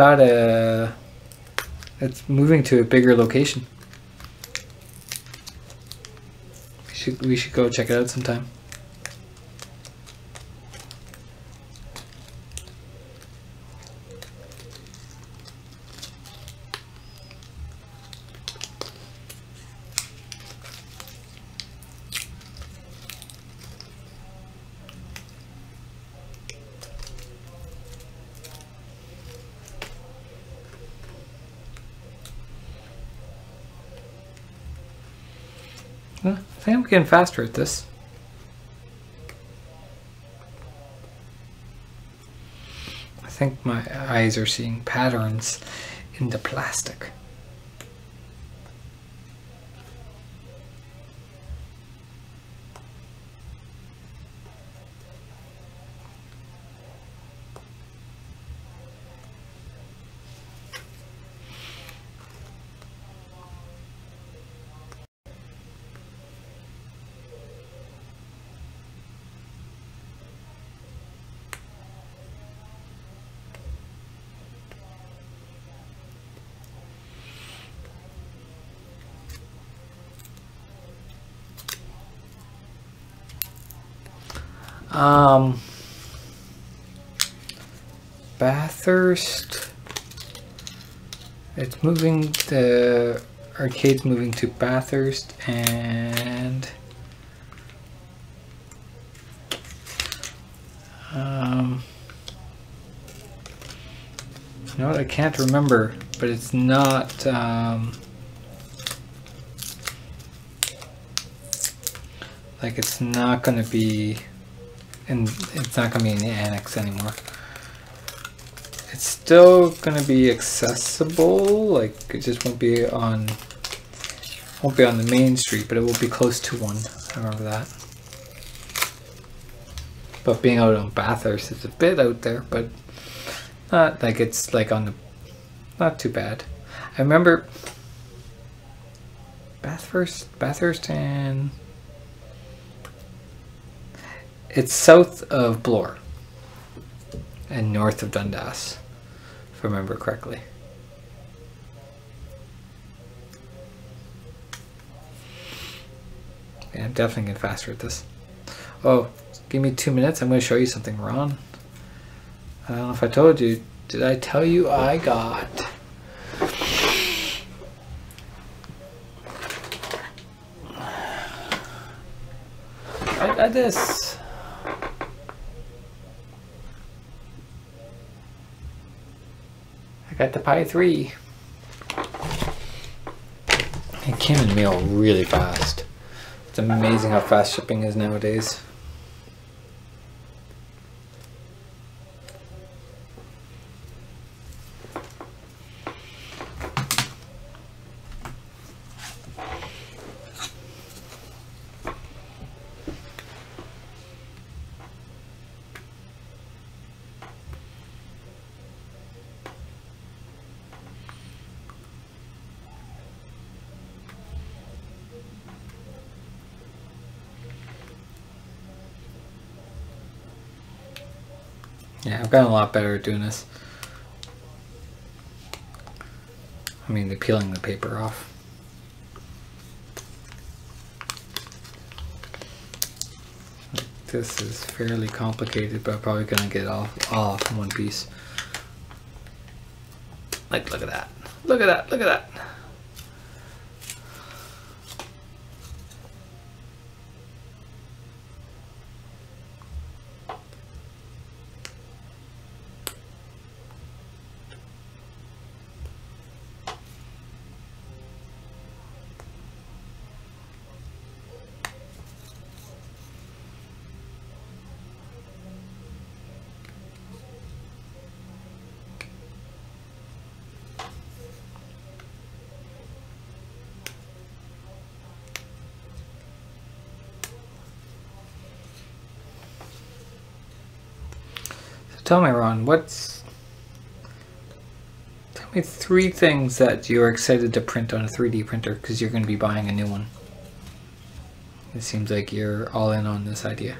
moving to a bigger location. We should go check it out sometime. I think I'm getting faster at this. I think my eyes are seeing patterns in the plastic. Bathurst. It's moving, the arcade's moving to Bathurst, and you know what, I can't remember, but it's not like it's not going to be it's not going to be in the annex anymore. It's still going to be accessible, like it just won't be on the main street, but it will be close to one. I remember that. But being out on Bathurst is a bit out there, but not like it's like on the, not too bad. I remember Bathurst, and it's south of Bloor and north of Dundas, if I remember correctly. Yeah, I'm definitely getting faster at this. Oh, give me 2 minutes. I'm going to show you something, Ron. I don't know if I told you. Did I tell you I got this? I got the Pi 3. It came in the mail really fast. It's amazing how fast shipping is nowadays. Yeah, I've gotten a lot better at doing this. I mean, peeling the paper off. This is fairly complicated, but I'm probably gonna get all off in one piece. Like, look at that. Look at that. Look at that. Tell me, Ron, tell me 3 things that you're excited to print on a 3D printer because you're going to be buying a new one. It seems like you're all in on this idea.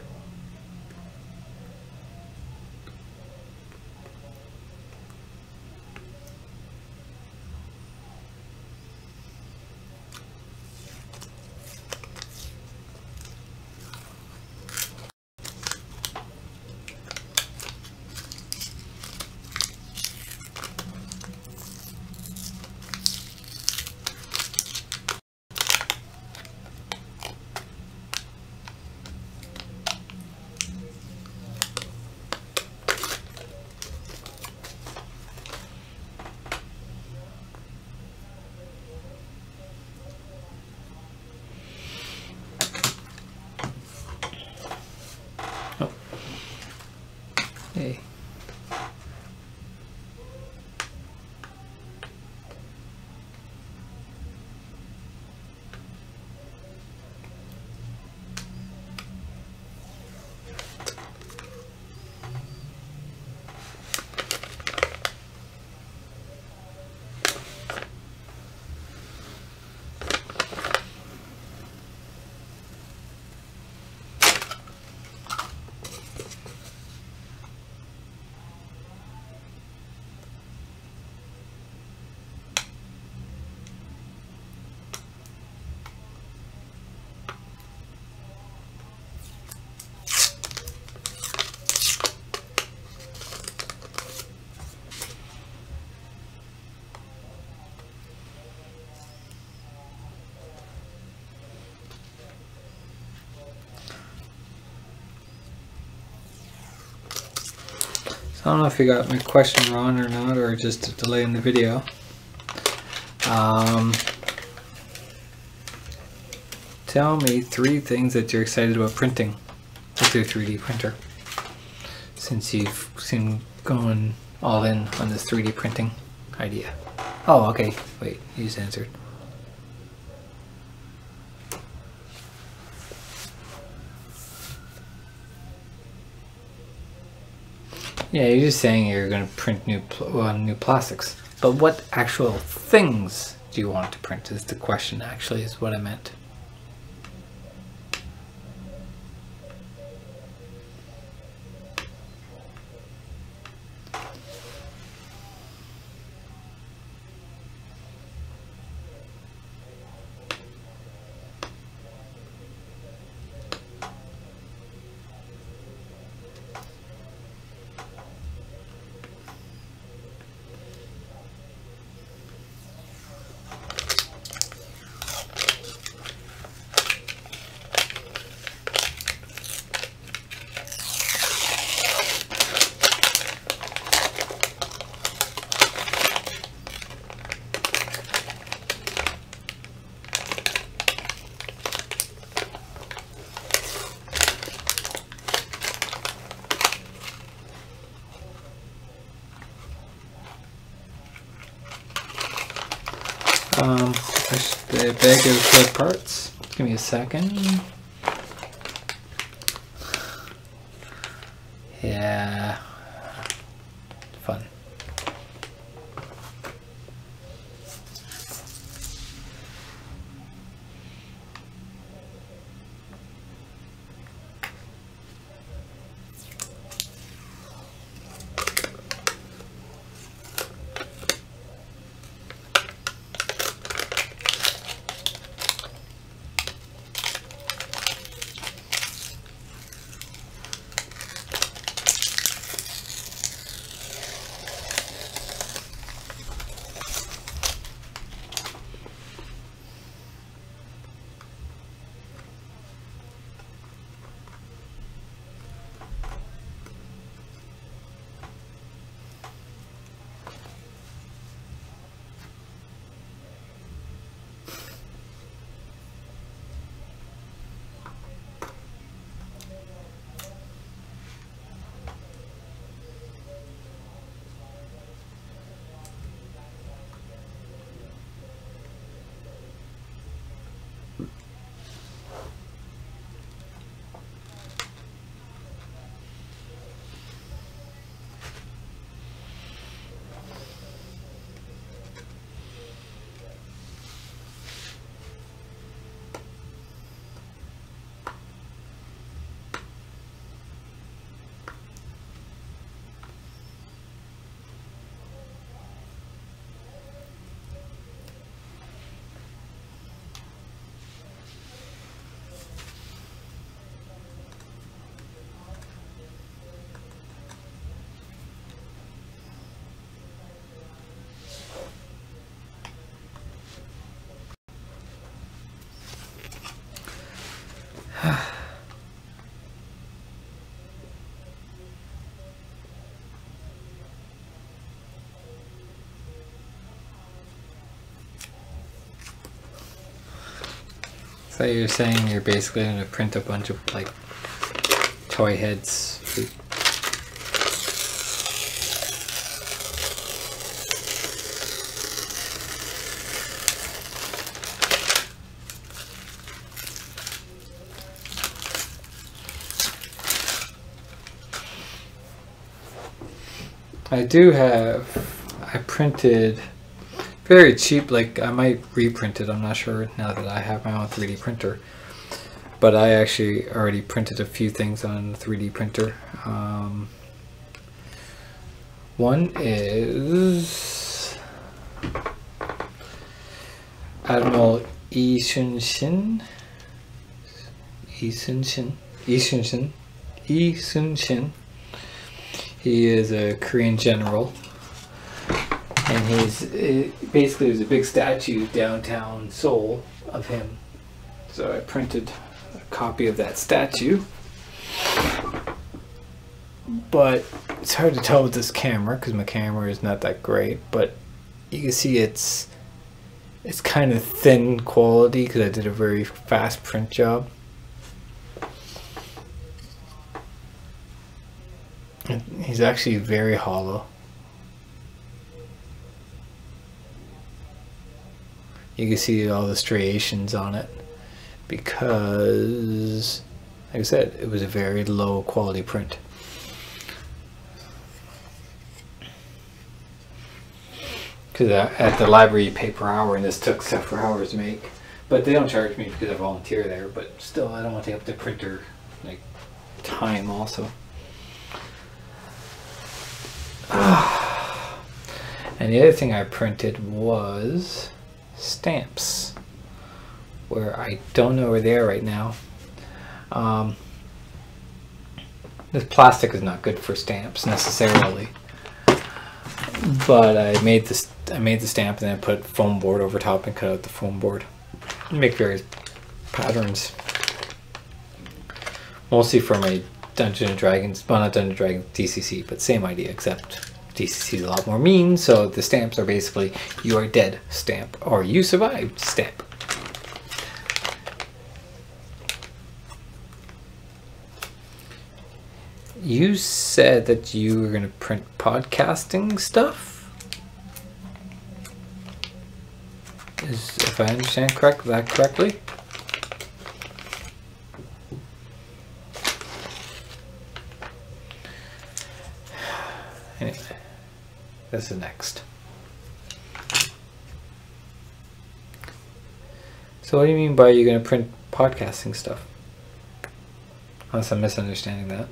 Hey. I don't know if you got my question wrong or not, or just a delay in the video. Tell me 3 things that you're excited about printing with your 3D printer, since you've seen going all in on this 3D printing idea. Oh, okay. Wait, you just answered. Yeah, you're just saying you're going to print new plastics. But what actual things do you want to print is the question, actually, is what I meant. The bag of spare parts. Give me a second. Yeah. Fun. So you're saying you're basically going to print a bunch of like toy heads. I printed very cheap, like I might reprint it, I'm not sure now that I have my own 3D printer. But I actually already printed a few things on the 3D printer. One is Admiral Yi Sun-shin. He is a Korean general, and basically there's a big statue downtown Seoul of him. So I printed a copy of that statue, but it's hard to tell with this camera because my camera is not that great, but you can see it's kind of thin quality because I did a very fast print job. And he's actually very hollow. You can see all the striations on it because, like I said, it was a very low quality print. Because at the library you pay per hour, and this took several hours to make. But they don't charge me because I volunteer there, but still I don't want to take up the printer like time also. And the other thing I printed was stamps, where I don't know where they are right now. This plastic is not good for stamps necessarily, but I made the stamp and then I put foam board over top and cut out the foam board and make various patterns, mostly for my Dungeons and Dragons, well, not Dungeons and Dragons, DCC, but same idea, except DCC is a lot more mean, so the stamps are basically you are dead stamp or you survived stamp. You said that you were going to print podcasting stuff? If I understand that correctly? Anyway, this is next. So what do you mean by you're going to print podcasting stuff? Unless I'm misunderstanding that.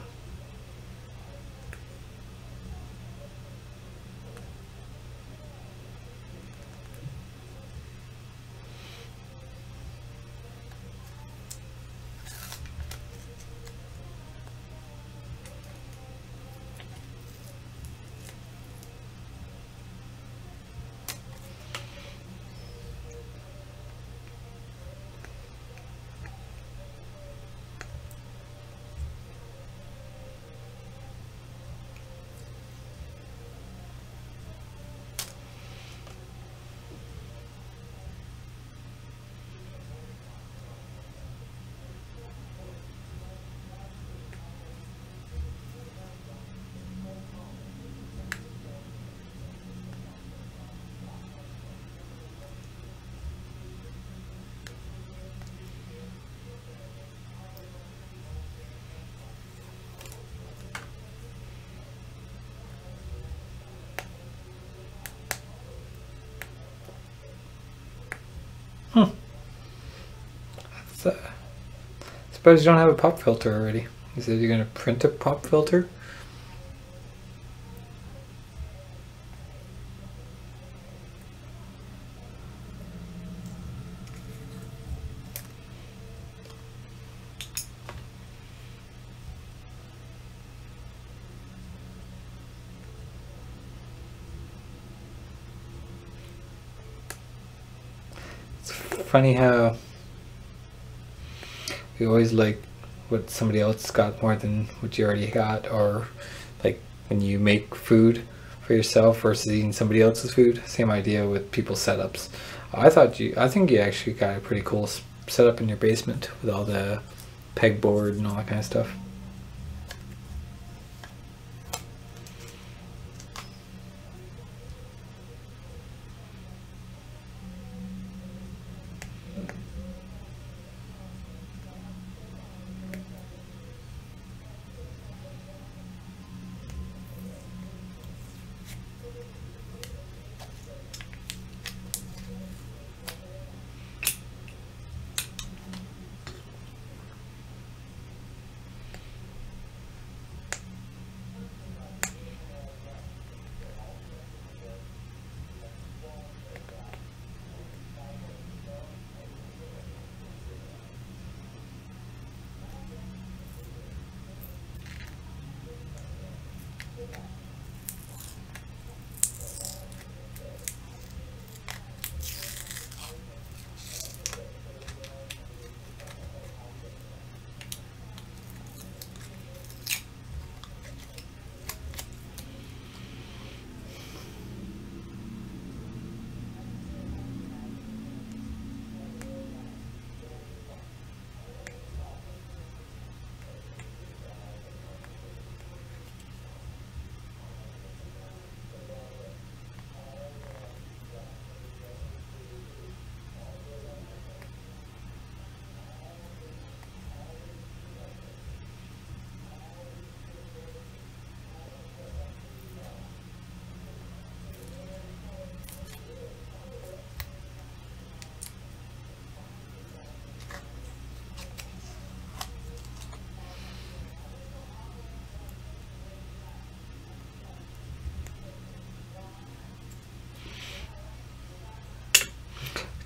Suppose you don't have a pop filter already. You said you're going to print a pop filter? It's funny how you always like what somebody else got more than what you already got, or like when you make food for yourself versus eating somebody else's food. Same idea with people's setups. I think you actually got a pretty cool setup in your basement with all the pegboard and all that kind of stuff.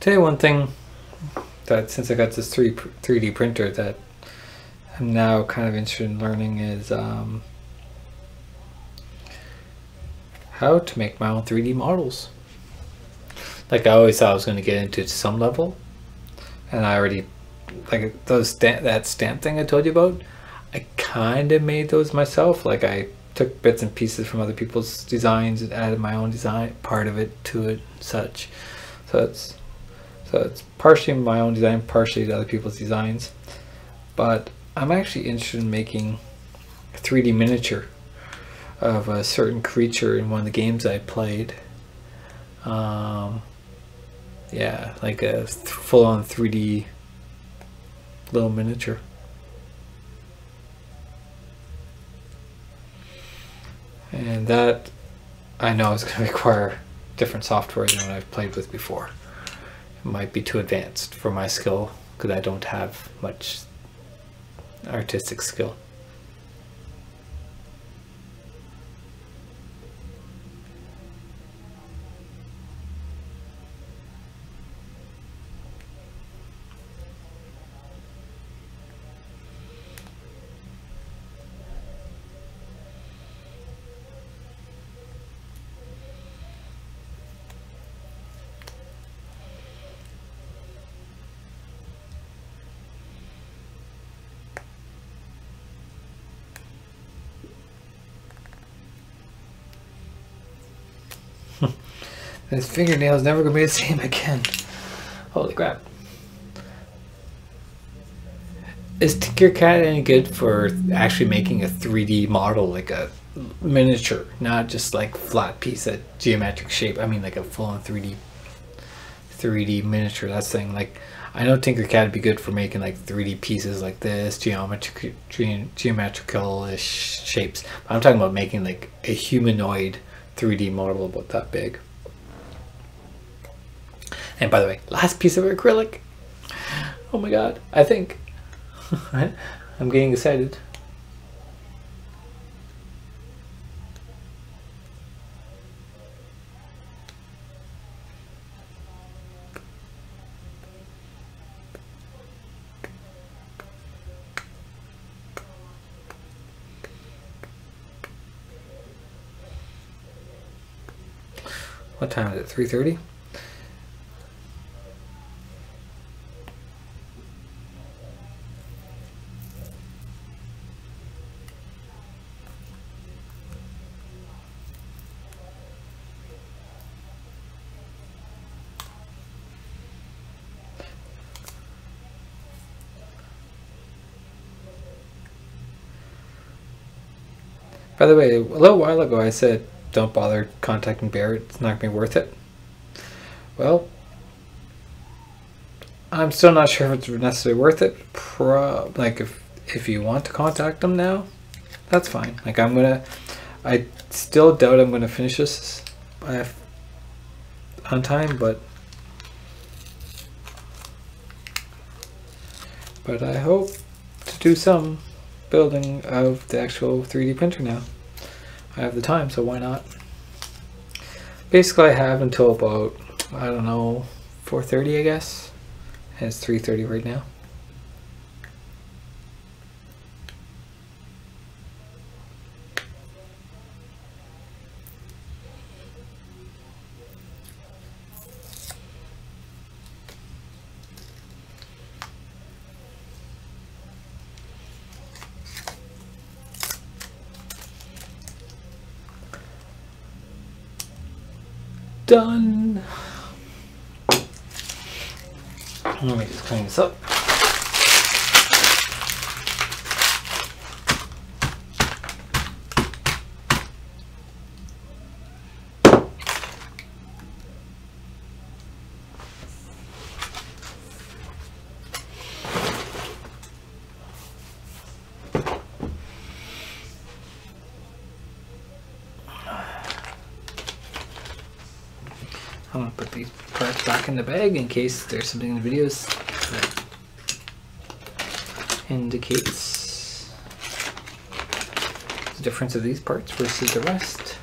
Tell you one thing, that since I got this 3D printer that I'm now kind of interested in learning is how to make my own 3D models. Like, I always thought I was going to get into it to some level, and I already, like those that stamp thing I told you about, I kind of made those myself. Like, I took bits and pieces from other people's designs and added my own design part of it to it and such. So it's partially my own design, partially other people's designs. But I'm actually interested in making a 3D miniature of a certain creature in one of the games I played. Yeah, like a full-on 3D little miniature. And that, I know, is going to require different software than what I've played with before. It might be too advanced for my skill because I don't have much artistic skill. His fingernail's never gonna be the same again. Holy crap. Is Tinkercad any good for actually making a 3D model, like a miniature, not just like flat piece of geometric shape? I mean, like a full-on 3D miniature. That's the thing. Like, I know Tinkercad would be good for making like 3D pieces like this, geometrical-ish shapes. But I'm talking about making like a humanoid 3D model about that big. And by the way, last piece of acrylic. Oh my god, I think. I'm getting excited. What time is it? 3:30? By the way, a little while ago I said don't bother contacting Barrett, it's not going to be worth it. Well, I'm still not sure if it's necessarily worth it. Like if you want to contact them now, that's fine. Like I still doubt I'm gonna finish this on time, but I hope to do some building of the actual 3D printer now. I have the time, so why not? Basically, I have until about, I don't know, 4:30, I guess. And it's 3:30 right now. Done. Let me just clean this up. I'm gonna put these parts back in the bag in case there's something in the videos that indicates the difference of these parts versus the rest.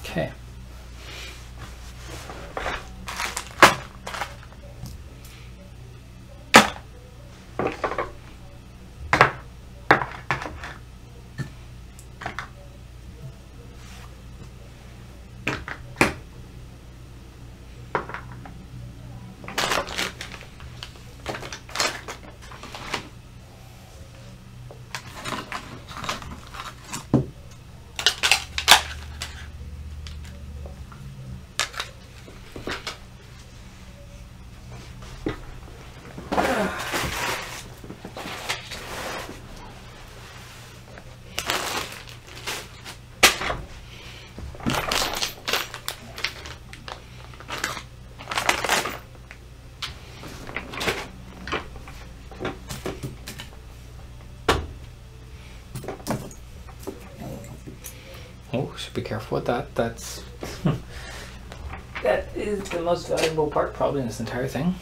Okay. Oh, should be careful with that. That's that is the most valuable part probably in this entire thing.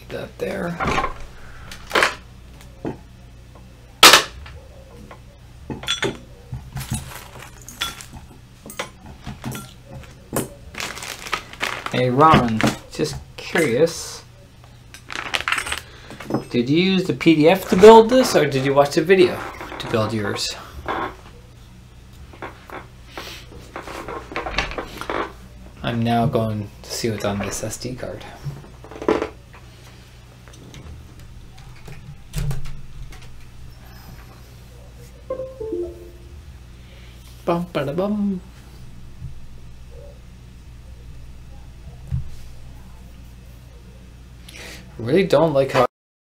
That there. Hey Ron, just curious, did you use the PDF to build this or did you watch the video to build yours? I'm now going to see what's on this SD card. Bum ba bum. Really don't like how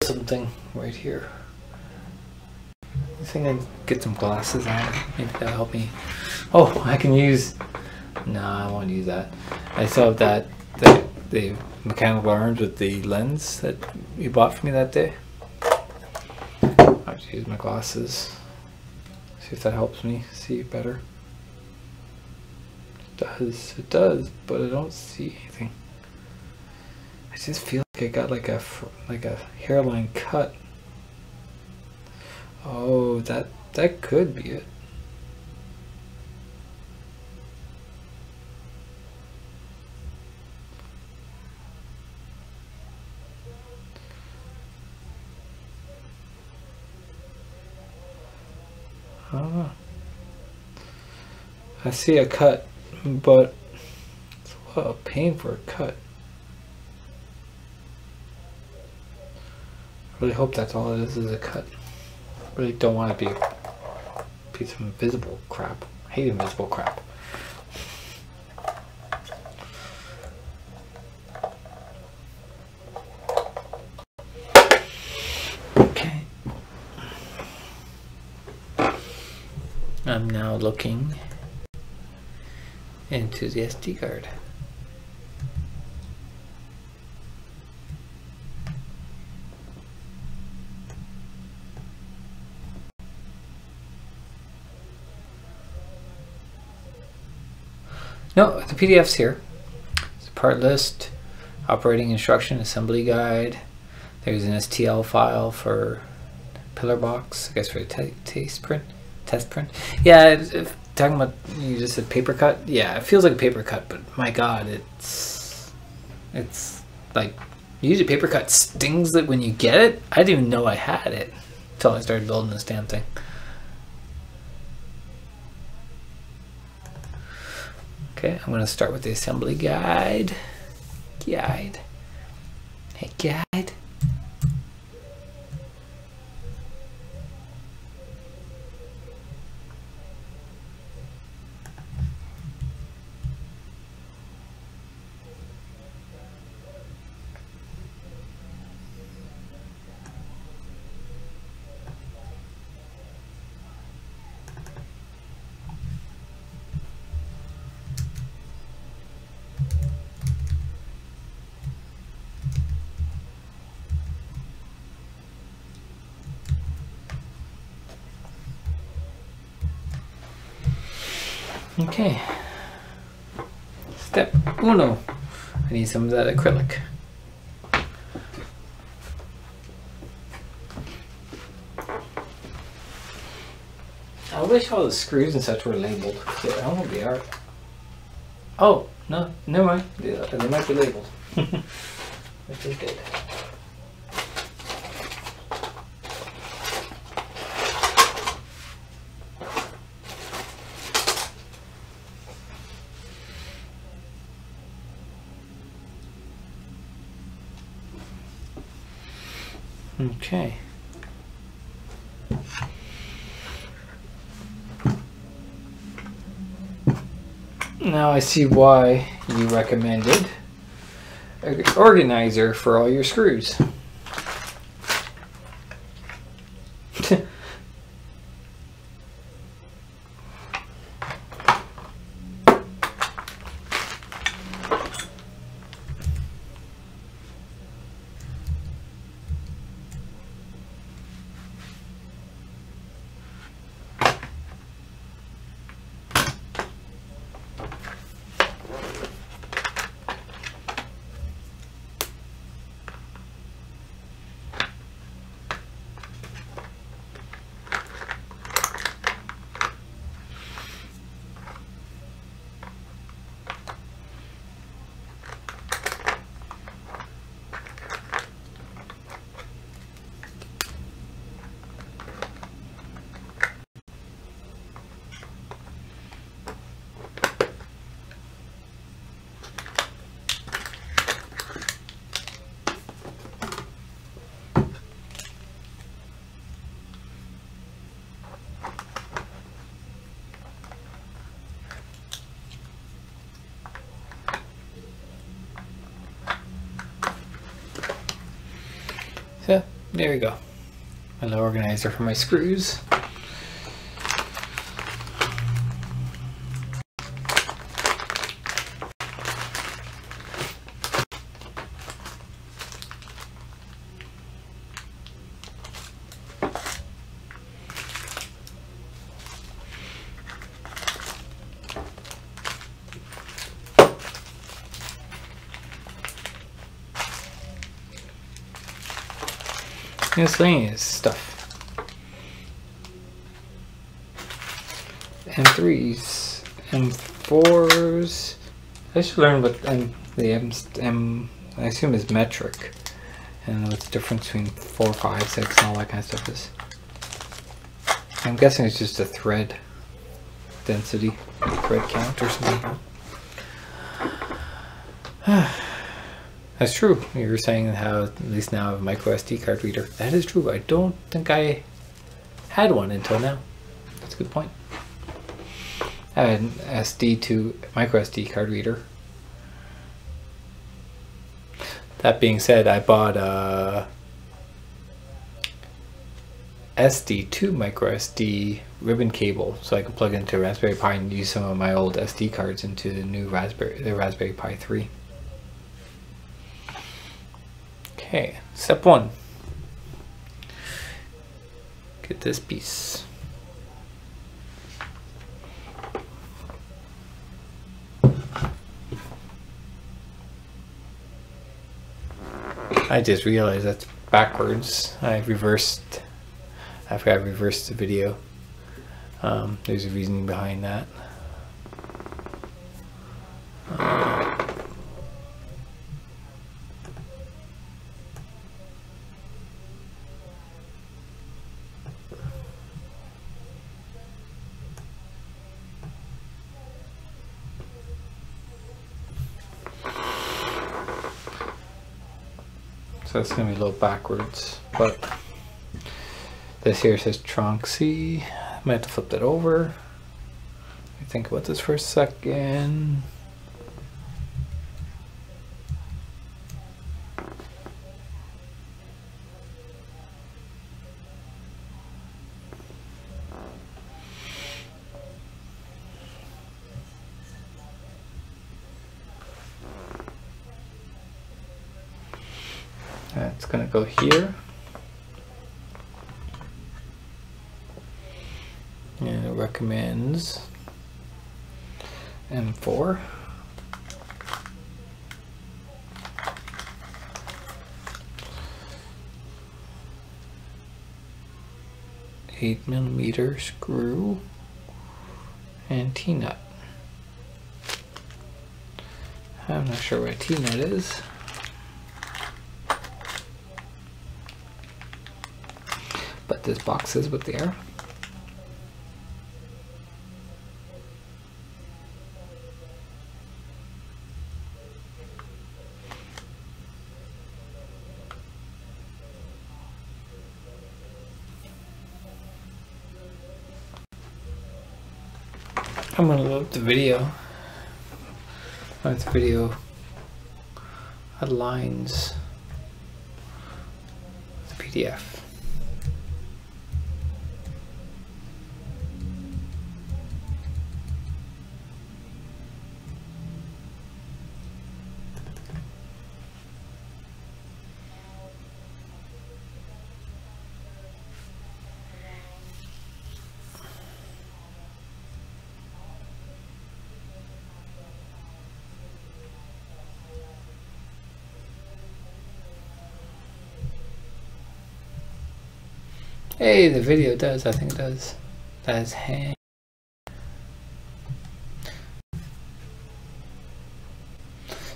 something right here. I think I get some glasses on. Maybe that'll help me. Oh, I can use. No, I won't use that. I still have that the mechanical arms with the lens that you bought for me that day. I'll just use my glasses. See if that helps me see better. It does, but I don't see anything. I just feel like I got like a hairline cut. Oh, that could be it. I don't know. I see a cut, but it's a lot of pain for a cut. I really hope that's all it is a cut. I really don't want it to be a piece of invisible crap. I hate invisible crap. Okay. I'm now looking into the SD card. No, the PDF's here. It's a part list, operating instruction, assembly guide. There's an STL file for pillar box, I guess for a test print. Yeah, if talking about, you just said paper cut. Yeah, it feels like a paper cut, but my God, it's like, usually paper cut stings it when you get it. I didn't even know I had it until I started building this damn thing. Okay, I'm going to start with the assembly guide. Hey, guide. Okay, step uno. I need some of that acrylic. I wish all the screws and such were labeled. Yeah, I won't be alright. Oh, no, never mind. Yeah, they might be labeled. Which is good. Okay. Now I see why you recommended an organizer for all your screws. So, there we go. A little organizer for my screws. Miscellaneous stuff. M3s, M4s. I should learn what the M I assume is metric, and what the difference between 4, 5, 6, and all that kind of stuff is. I'm guessing it's just a thread density, thread count or something. That's true. You were saying how at least now I have a micro SD card reader. That is true. I don't think I had one until now. That's a good point. I had an SD to micro SD card reader. That being said, I bought a SD to micro SD ribbon cable so I could plug into a Raspberry Pi and use some of my old SD cards into the new Raspberry Pi 3. Okay, step 1. Get this piece. I just realized that's backwards. I forgot I reversed the video. There's a reasoning behind that. So it's going to be a little backwards, but this here says Tronxy. I might have to flip that over. Let me think about this for a second. It's going to go here. And it recommends M4. $8mm screw and T-nut. I'm not sure what a T-nut is. But this box is what they are. I'm gonna load the video. The video aligns the PDF. Hey, the video does. I think it does. That is hang.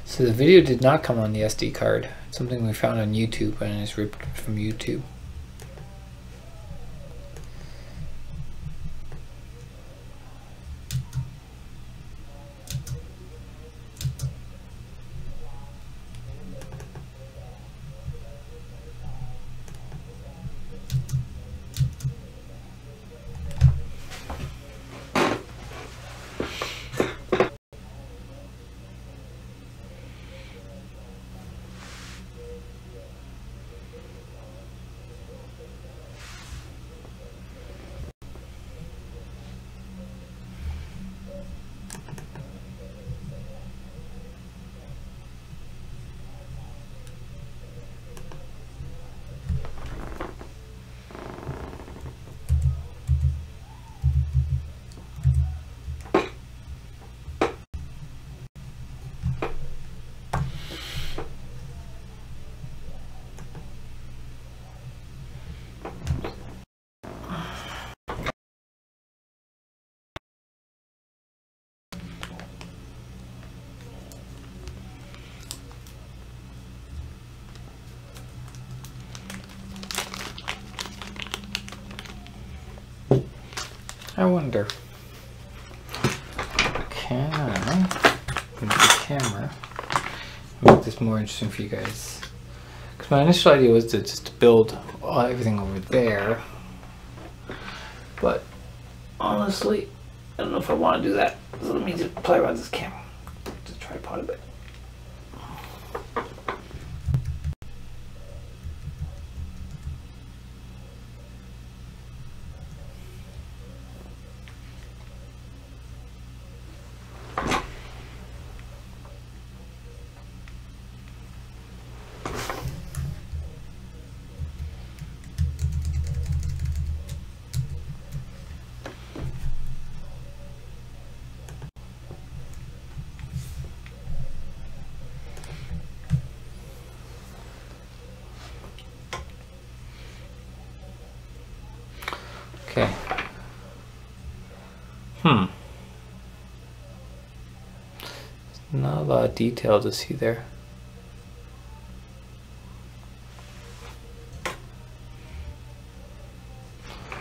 So the video did not come on the SD card. It's something we found on YouTube and it's ripped from YouTube. I wonder. Can I move the camera? Make this more interesting for you guys. Because my initial idea was to just build everything over there. But honestly, I don't know if I want to do that. So let me just play around this camera. Just tripod a bit. Okay. Not a lot of detail to see there.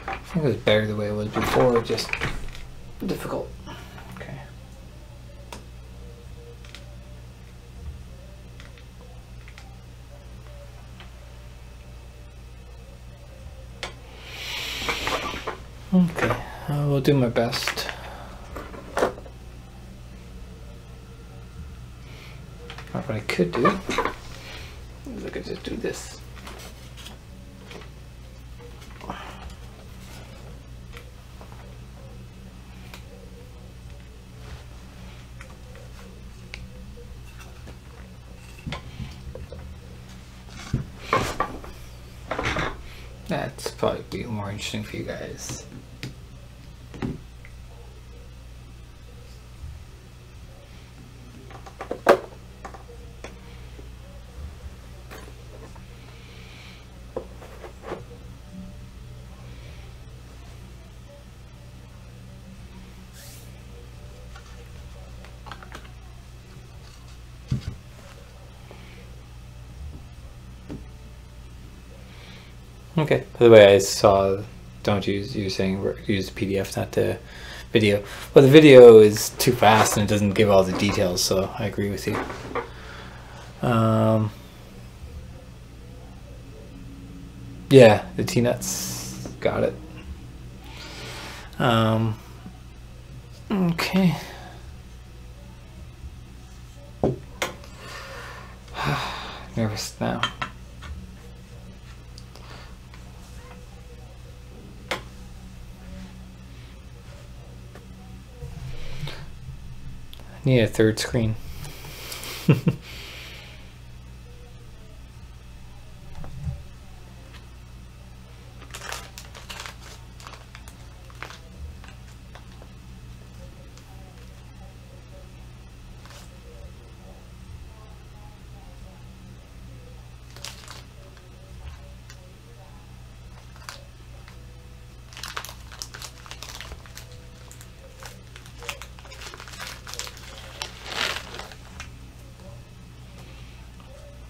I think it was better the way it was before, just difficult. Okay. Okay, I will do my best. What I could do is I could just do this. That's probably be more interesting for you guys. Okay. By the way, I saw. Don't use. You're saying use PDF, not the video. Well, the video is too fast and it doesn't give all the details. So I agree with you. Yeah, the T-nuts. Got it. Okay. Nervous now. I need a third screen.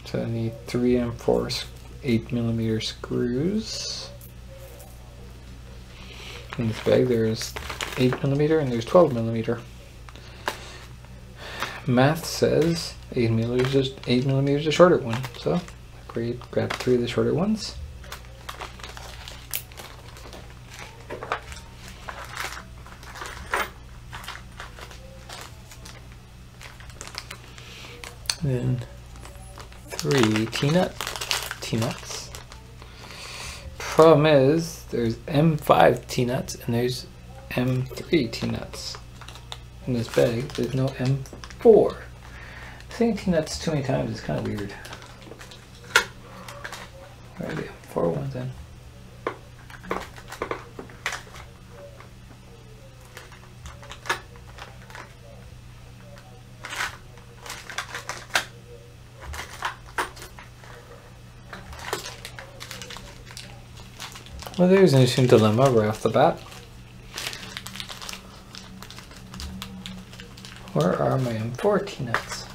So I need 3 and 4 8mm screws. In this bag there's 8mm and there's 12mm. Math says 8mm is a shorter one, so grab 3 of the shorter ones. Then 3 T-nuts. Problem is, there's M5 T-nuts and there's M3 T-nuts in this bag. There's no M4. Saying T-nuts too many times is kind of weird. Where are the M4 ones then? Well, there's an interesting dilemma right off the bat. Where are my M4 T-nuts?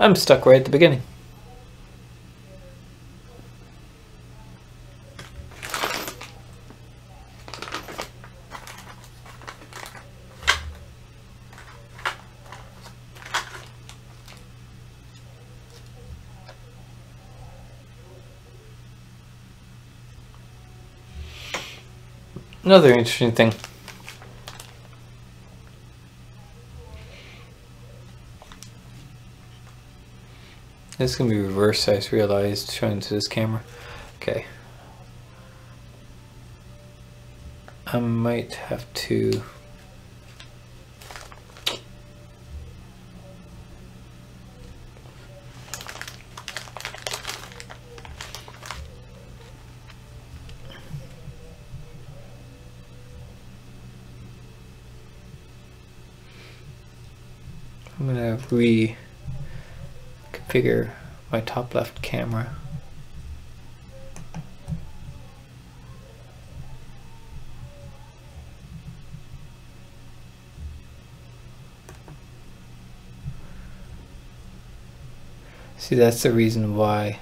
I'm stuck right at the beginning. Another interesting thing. This can be reversed, I just realized, showing to this camera. Okay. I might have to... I'm gonna reconfigure my top left camera. See, that's the reason why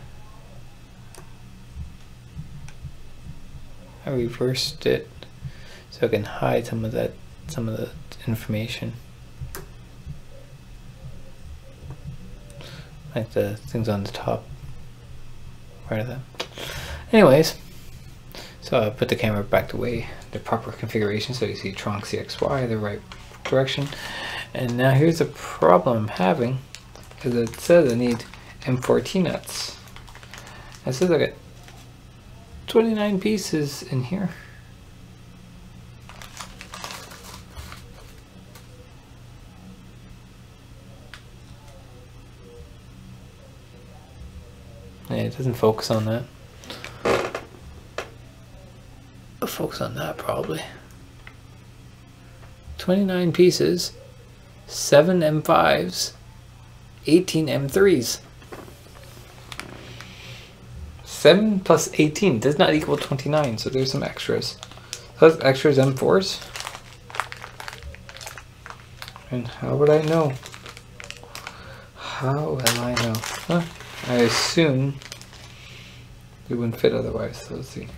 I reversed it, so I can hide some of the information. Like the things on the top right of them. Anyways, so I put the camera back the proper configuration, so you see Tronxy XY the right direction. And now here's a problem I'm having, because it says I need M14 nuts. It says I got 29 pieces in here. Yeah, it doesn't focus on that. I'll focus on that probably. 29 pieces, 7 M5s, 18 M3s. 7 plus 18 does not equal 29, so there's some extras. Plus extras M4s. And how would I know? How will I know? Huh? I assume it wouldn't fit otherwise, so let's see.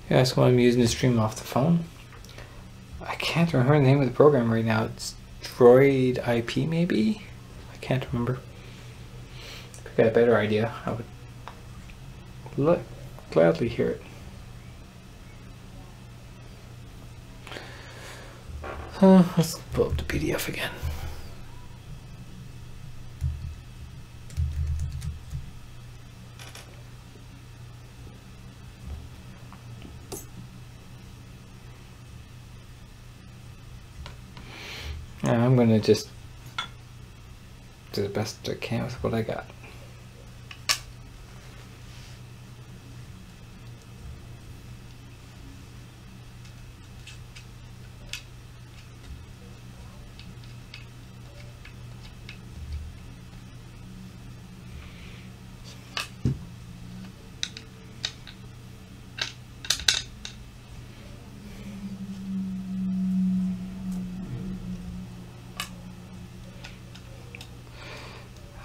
Yeah, so I'm using the stream off the phone. I can't remember the name of the program right now. It's Droid IP maybe? I can't remember. If I got a better idea, I would gladly hear it. Let's pull up the PDF again. I'm going to just do the best I can with what I got.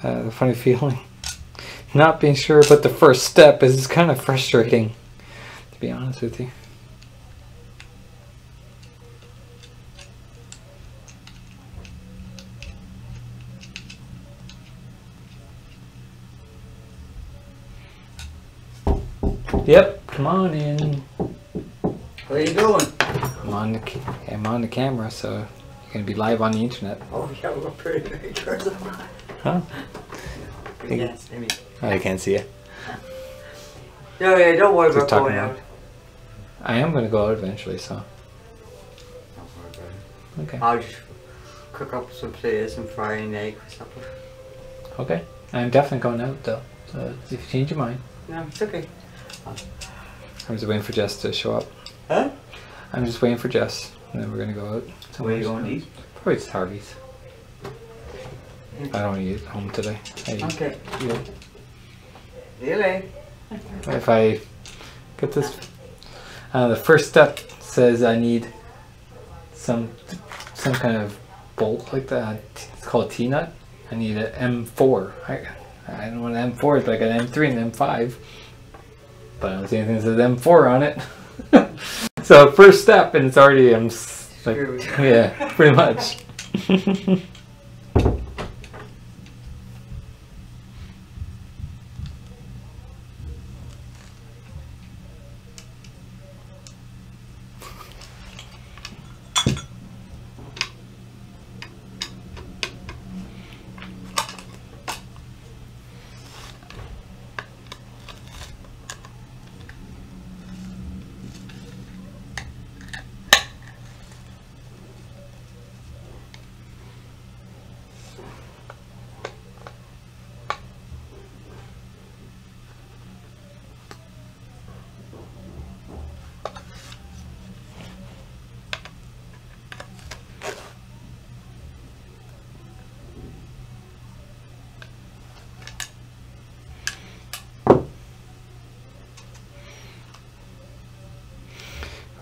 The funny feeling. Not being sure about the first step is kind of frustrating, to be honest with you. Yep, come on in. What are you doing? I'm on the camera, so you're gonna be live on the internet. Oh yeah, we're pretty big. Huh? You can't see me. I can't see you. No, yeah, don't worry Just about talking going about- out. I am gonna go out eventually, so. Don't worry about it. Okay. I'll just cook up some potatoes and fry an egg for supper. Okay. I'm definitely going out though. So if you change your mind. No, it's okay. I'm just waiting for Jess to show up. Huh? I'm just waiting for Jess, and then we're gonna go out. Where are you going to eat? Probably just Harvey's. I don't eat at home today. Okay. Yeah. Really? If I get this, the first step says I need some kind of bolt like that. It's called a T-nut. I need an M4. I don't want an M4. It's like an M3 and M5, but I don't see anything that says M4 on it. So first step, and it's already like, yeah, pretty much.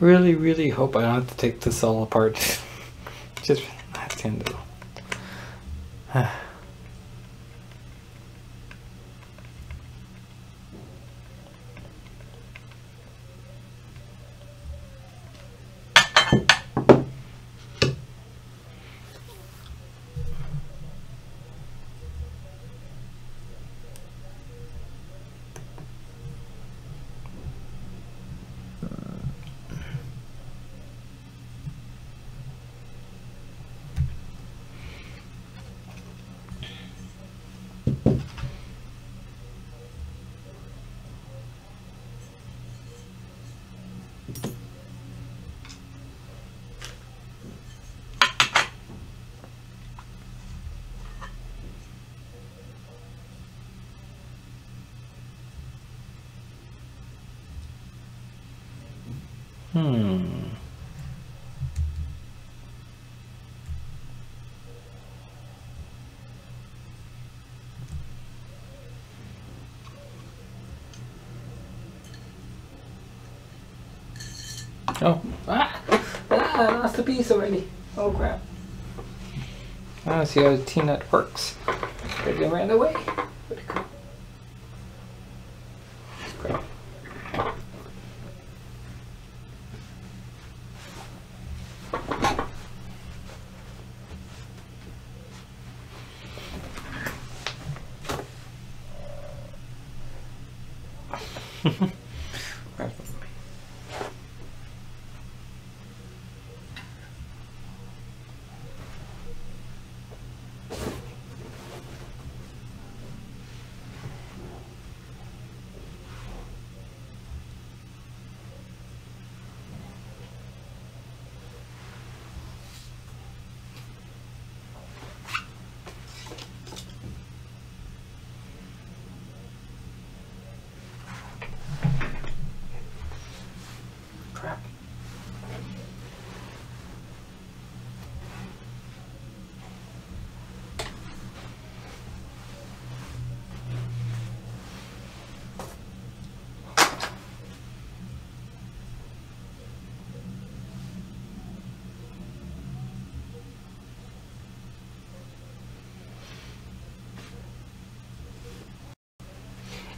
Really, really hope I don't have to take this all apart. Just that's the end of it. Oh, I lost the piece already. Oh crap. I don't see how the T-nut works. Maybe I ran away. Where'd it go? Crap.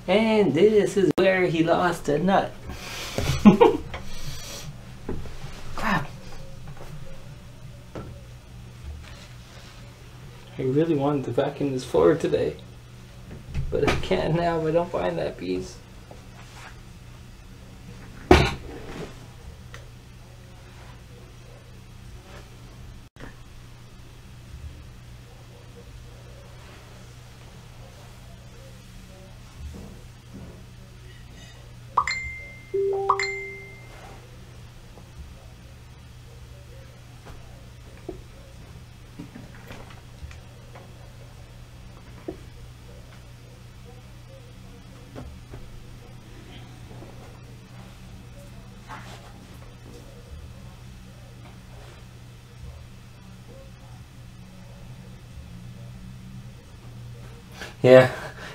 And this is where he lost a nut. Crap. I really wanted to vacuum this floor today, but I can't now if I don't find that piece. Yeah,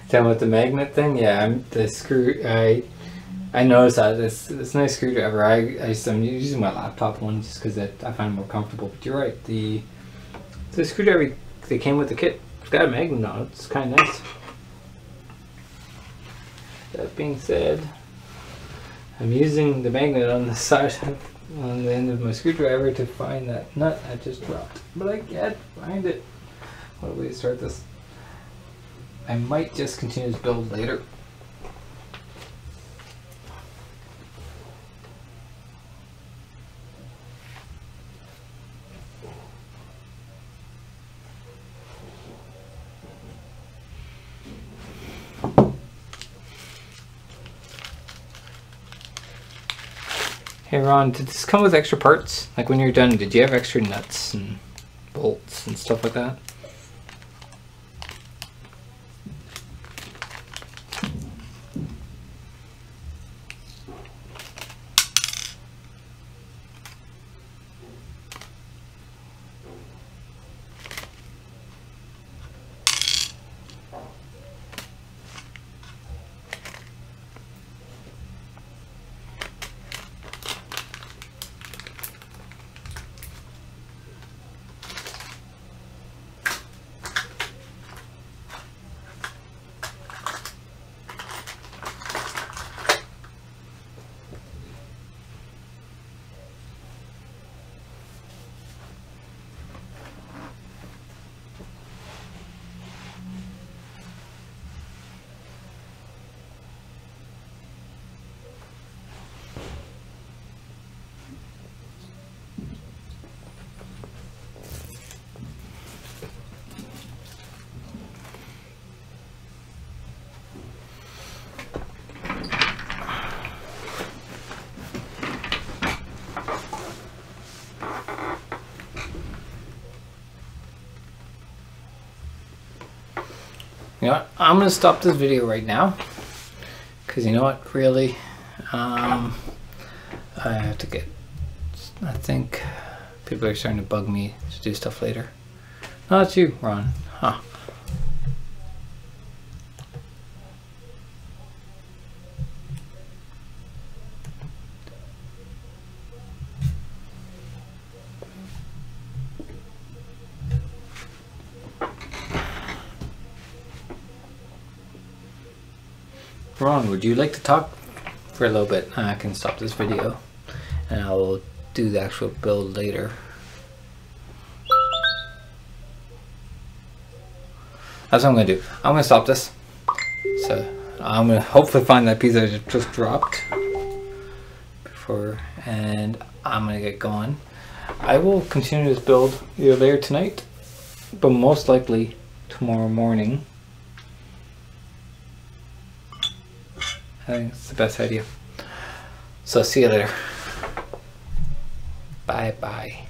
talking about the magnet thing. Yeah, the screw. I noticed that it's a nice screwdriver. I'm using my laptop one just because I find it more comfortable. But you're right. The screwdriver that came with the kit, it's got a magnet on it. It's kind of nice. That being said, I'm using the magnet on the side on the end of my screwdriver to find that nut I just dropped, but I can't find it. What a way to start this. I might just continue this build later. Hey Ron, did this come with extra parts? Like when you're done, did you have extra nuts and bolts and stuff like that? You know what? I'm gonna stop this video right now because you know what? Really, I have to get. I think people are starting to bug me to do stuff later. No, it's you, Ron. Huh? Ron, would you like to talk for a little bit? I can stop this video and I'll do the actual build later. That's what I'm going to do. I'm going to stop this. So I'm going to hopefully find that piece I just dropped before, and I'm going to get going. I will continue this build either later tonight, but most likely tomorrow morning. I think it's the best idea. So see you later. Bye bye.